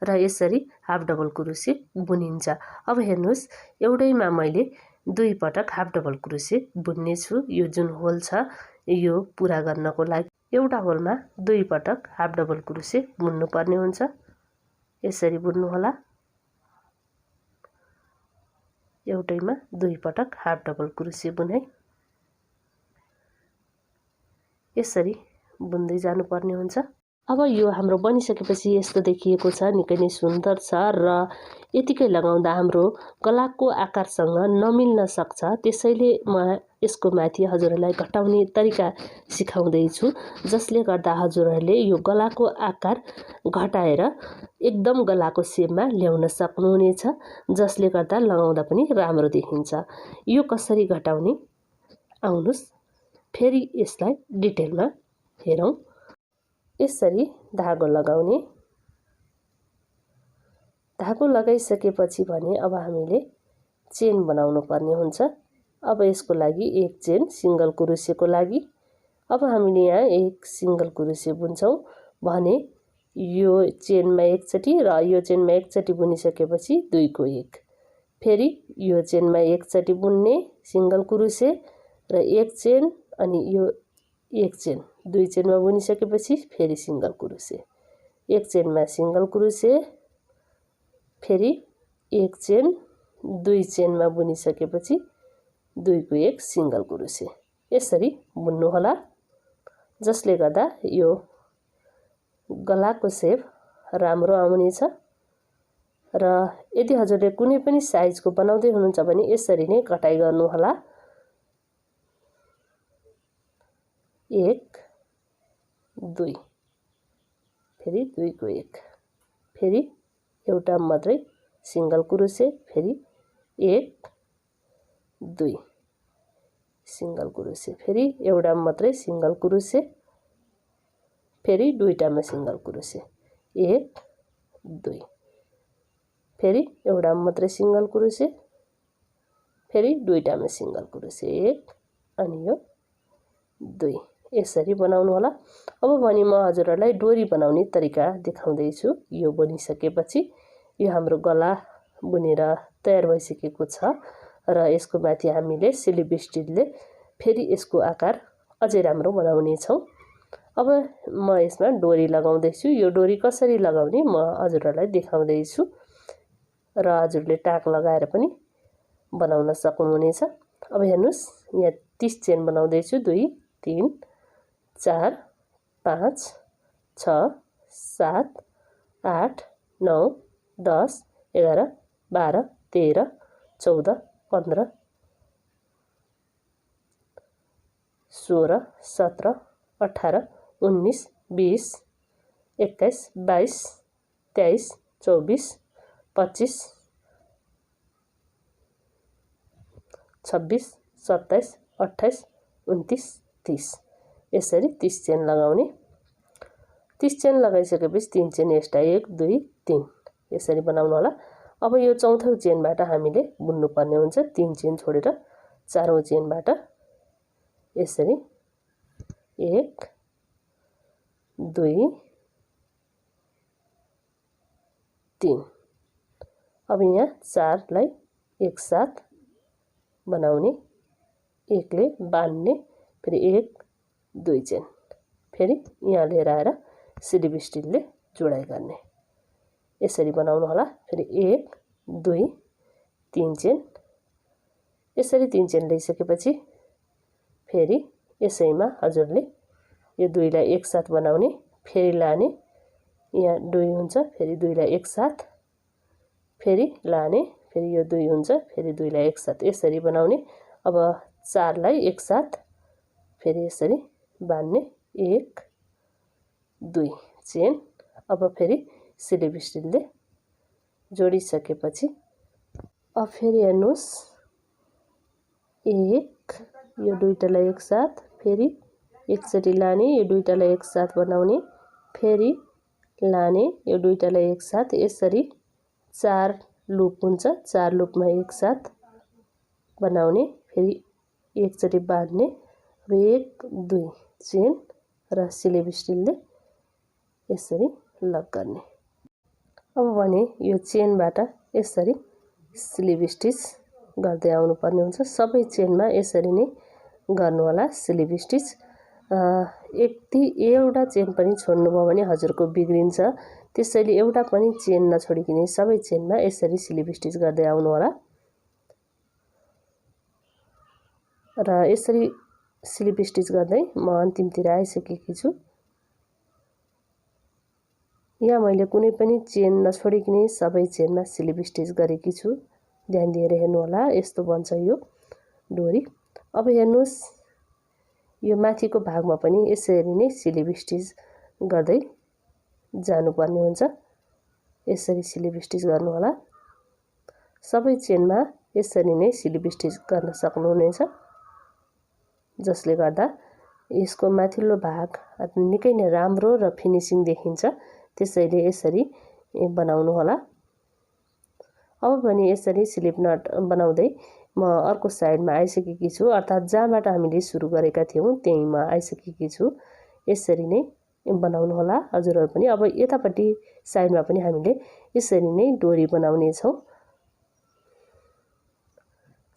र यसरी हाफ डबल क्रोसे बुनिन्छ। अब हेर्नुहोस्, एउटैमा मैले दुई पटक हाफ डबल क्रोसे बुन्ने छु। यो जुन होल छ यो पुरा गर्नको लागि एउटा होलमा दुई पटक हाफ डबल क्रोसे बुन्नु पर्ने हुन्छ। यसरी बुन्नु होला। एउटैमा दुई पटक हाफ डबल क्रोसे बुनाइ यसरी बुन्दै जानुपर्ने हुन्छ। अब यो हाम्रो बनिसकेपछि यस्तो देखिएको छ, निकै नै सुन्दर छ र यतिकै लगाउँदा हाम्रो गलाको आकारसँग नमिल्न सक्छ। त्यसैले म यसको माथि हजुरहरूलाई घटाउने तरिका सिकाउँदैछु, जसले गर्दा हजुरहरूले यो गलाको आकार घटाएर एकदम गलाको सेपमा ल्याउन सक्नुहुनेछ, जसले गर्दा लगाउँदा पनि राम्रो देखिन्छ। यो कसरी घटाउने, आउनुस् फेरि यसलाई डिटेलमा हेरौँ। यसरी धागो लगाउने। धागो लगाइसकेपछि भने अब हामीले चेन बनाउनु पर्ने हुन्छ। अब यसको लागि एक चेन सिंगल क्रोसेको लागि अब हामीले यहाँ एक सिंगल क्रोसे बुन्छौँ भने यो चेनमा एकचोटि र यो चेनमा एकचोटि बुनिसकेपछि दुईको एक, फेरि यो चेनमा एकचोटि बुन्ने सिंगल क्रोसे र एक चेन, अनि यो एक चेन दुई चेनमा बुनिसकेपछि फेरि सिंगल क्रोसे, एक चेनमा सिंगल क्रोसे, फेरि एक चेन, दुई चेनमा बुनिसकेपछि दुईको एक सिंगल क्रोसे यसरी बुन्नु होला, जसले गर्दा यो गलाको सेप राम्रो आउनेछ। र यदि हजुरले कुनै पनि साइजको बनाउँदै हुनुहुन्छ भने यसरी नै कटाइ गर्नु होला। एक, दुई, फेरि दुईको एक, फेरि एउटा मात्रै सिंगल क्रोसे, फेरि एक, दुई, सिंगल क्रोसे, फेरि एउटा मात्रै सिंगल क्रोसे, फेरि दुईटामा सिंगल क्रोसे, एक, दुई, फेरि एउटा मात्रै सिंगल क्रोसे, फेरि दुईटामा सिंगल क्रोसे, एक, अनि यो दुई, यसरी बनाउनु होला। अब भने म हजुरहरूलाई डोरी बनाउने तरिका देखाउँदैछु। यो बनिसकेपछि यो हाम्रो गला बुनेर तयार भइसकेको छ र यसको माथि हामीले स्लिप स्टिचले फेरि यसको आकार अझै राम्रो बनाउने छौँ। अब म यसमा डोरी लगाउँदैछु। यो डोरी कसरी लगाउने म हजुरहरूलाई देखाउँदैछु र हजुरले टाक लगाएर पनि बनाउन सक्नुहुनेछ। अब हेर्नुस्, यहाँ 30 चेन बनाउँदैछु। 2 3 4 5 6 7 8 9 10 11 12 13 14 15 16 17 18 19 20 21 22 23 24 25 26 27 28 29 30 यसरी 30 चेन लगाउने। 30 चेन लगाइसकेपछि 3 चेन एक्स्ट्रा 1 2 3 यसरी बनाउनु होला। अब यो चौथो चेनबाट हामीले बुन्नु पर्ने हुन्छ। 3 चेन छोडेर 4औं चेनबाट यसरी 1 2 3। अब यहाँ 4 लाई एकसाथ बनाउने, 1 ले बान्ने, फेरि 1 2 चेन, फेरि यहाँ लिएर आएर स्लिप स्टिलले जोडाइ गर्ने। यसरी बनाउनु होला। फेरि 1 2 3 चेन। यसरी 3 चेन ल्याइसकेपछि फेरि यसैमा हजुरले यो 2 लाई एकसाथ बनाउने, फेरि लाने, यहाँ 2 हुन्छ, फेरि 2 लाई एकसाथ, फेरि लाने, फेरि यो 2 हुन्छ, फेरि 2 लाई एकसाथ यसरी बनाउने। अब 4 लाई एकसाथ फेरि यसरी बान्ने, 1 2 चेन। अब फेरि स्लिप स्टिलले जोडिसकेपछि अब फेरि हेर्नुस्, 1 यो दुईटालाई एकसाथ, फेरि एकचोटि लाने, यो दुईटालाई एकसाथ बनाउने, फेरि लाने, यो दुईटालाई एकसाथ, यसरी 4 लुप हुन्छ। 4 लुपमा एकसाथ बनाउने, फेरि एकचोटि बाँध्ने, 1 2 चेन र स्लिप स्टिलले यसरी लक गर्ने। अब भने यो चेनबाट यसरी स्लिप स्टिच गर्दै आउनुपर्ने हुन्छ। सबै चेनमा यसरी नै गर्नु होला स्लिप स्टिच। एउटा चेन पनि छोड्नुभयो भने हजुरको बिग्रिन्छ। त्यसैले एउटा पनि चेन नछोडिकन सबै चेनमा यसरी स्लिप स्टिच गर्दै आउनु होला। र यसरी स्लिप स्टिच गर्दै म अन्तिमतिर आइसकेकी छु। यहाँ मैले कुनै पनि चेन नछोडिकन सबै चेनमा स्लिप स्टिच गरेकी छु। ध्यान दिएर हेर्नु होला, यस्तो बन्छ यो डोरी। अब हेर्नुस्, यो माथिको भागमा पनि यसरी नै स्लिप स्टिच गर्दै जानुपर्ने हुन्छ। यसरी स्लिप स्टिच गर्नु होला। सबै चेनमा यसरी नै स्लिप स्टिच गर्न सक्नुहुनेछ, जसले गर्दा यसको माथिल्लो भाग निकै नै राम्रो र फिनिसिङ देखिन्छ। त्यसैले यसरी बनाउनु होला। अब भने यसरी स्लिप नट बनाउँदै म अर्को साइडमा आइसकेकी छु, अर्थात् जहाँबाट हामीले सुरु गरेका थियौँ त्यहीँमा आइसकेकी छु। यसरी नै बनाउनु होला हजुरहरू पनि। अब यतापट्टि साइडमा पनि हामीले यसरी नै डोरी बनाउने छौँ।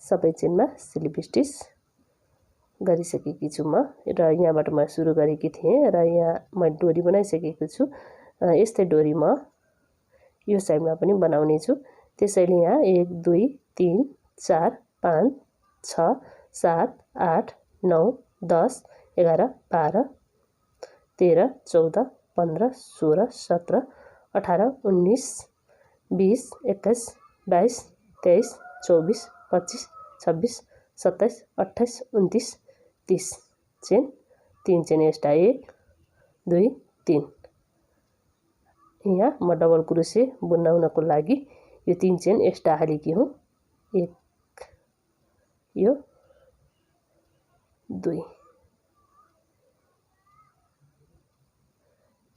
सबै चेनमा स्लिप स्टिच गरिसकेकी छु म, र यहाँबाट म सुरु गरेकी थिएँ र यहाँ म डोरी बनाइसकेको छु। यस्तै डोरी म यो साइडमा पनि बनाउने छु। त्यसैले यहाँ 1 2 3 4 5 6 7 8 9 10 11 12 13 14 15 16 17 18 19 20 21 22 23 24 25 26 27 28 29 30 चेन। 3 chain extra 1 2 3। यहाँ म डबल क्रोसे बनाउनको लागि यो 3 चेन एक्स्ट्रा हालेकी हुँ। 1 यो 2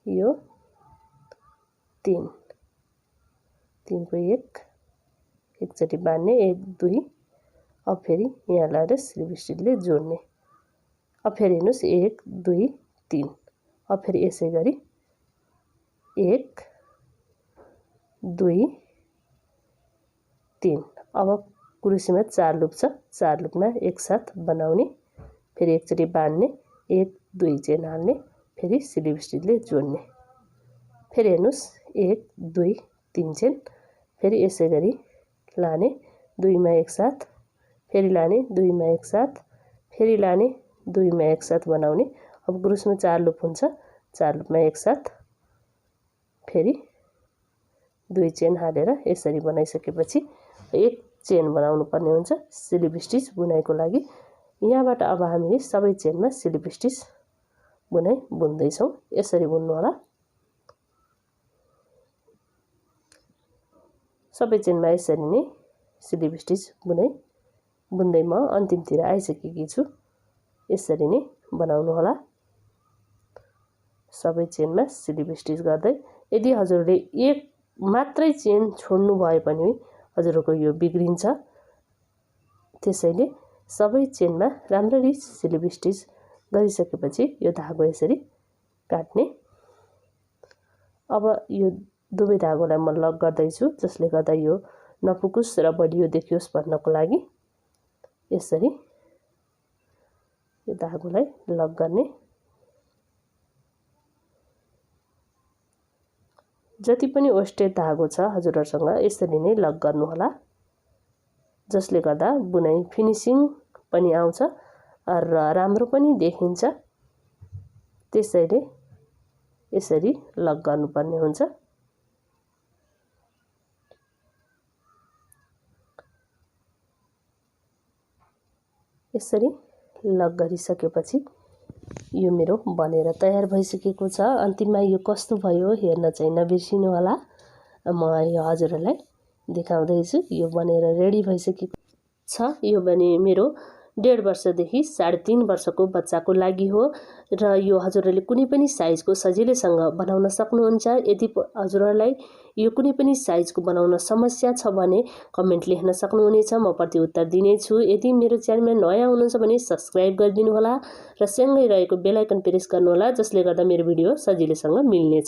यो 3 को 1 एकचोटि बान्ने, 1 2। अब फेरि यहाँ लाएर स्लिप स्टिचले जोड्ने। अब फेरि हेर्नुस्, 1 2 3। अब फेरि यसै गरी 1 2 3। अब कुरुसीमा 4 लुप छ, 4 लुपमा एकसाथ बनाउने, फेरि एकचोटि बान्ने, 1 2 चेन हाल्ने, फेरि स्लिप स्टिचले जोड्ने। फेरि हेर्नुस् 1 2 3 चेन, फेरि यसै गरी लाने 2 मा एकसाथ, फेरि लाने 2 मा एकसाथ, फेरि लाने 2 मा एकसाथ बनाउने। अब क्रुसमा 4 लुप हुन्छ, 4 लुपमा एकसाथ फेरि 2 चेन हालेर यसरी बनाइसकेपछि 1 चेन बनाउनु पर्ने हुन्छ स्लिप स्टिच बुनाइको लागि। यहाँबाट अब हामीले सबै चेनमा स्लिप स्टिच बुनाइ बुन्दैछौँ। यसरी बुन्नु होला। सबै चेनमा यसरी नै स्लिप स्टिच बुनाइ बुन्दै म अन्तिमतिर आइसकेकी छु। यसरी नै बनाउनु होला सबै चेनमा स्लिप स्टिच गर्दै। यदि हजुरले एक मात्रै चेन छोड्नु भए पनि हजुरको यो बिग्रिन्छ। त्यसैले सबै चेनमा राम्ररी स्लिप स्टिच गरिसकेपछि यो धागो यसरी काट्ने। अब यो दुवै धागोलाई म लक गर्दैछु, जसले गर्दा यो नपुकुस् र बलियो देखियोस् भन्नको लागि। यसरी यो धागोलाई लक गर्ने। जति पनि ओस्टेड धागो छ हजुरहरुसँग यसरी नै लक गर्नु होला, जसले गर्दा बुनाइ फिनिशिङ पनि आउँछ र राम्रो पनि देखिन्छ। त्यसैले यसरी लक गर्नुपर्ने हुन्छ। यसरी लक गरिसकेपछि यो मेरो बनेर तयार भइसकेको छ। अन्तिममा यो कस्तो भयो हेर्न चाहिँ नबिर्सिनु होला। म यो हजुरहरूलाई देखाउँदै छु। यो बनेर रेडी भइसकेको छ। यो भने मेरो 1.5 वर्षदेखि 3.5 वर्षको बच्चाको लागि हो र यो हजुरहरूले कुनै पनि साइजको सजिलैसँग बनाउन सक्नुहुन्छ। यदि हजुरहरूलाई यो कुनै पनि साइजको बनाउन समस्या छ भने कमेन्ट लेख्न सक्नुहुनेछ, म प्रत्युत्तर दिनेछु। यदि मेरो च्यानलमा नयाँ हुनुहुन्छ भने सब्स्क्राइब गरिदिनु होला र सँगै रहेको बेल आइकन प्रेस गर्नु होला, जसले गर्दा मेरो भिडियो सजिलैसँग मिल्नेछ।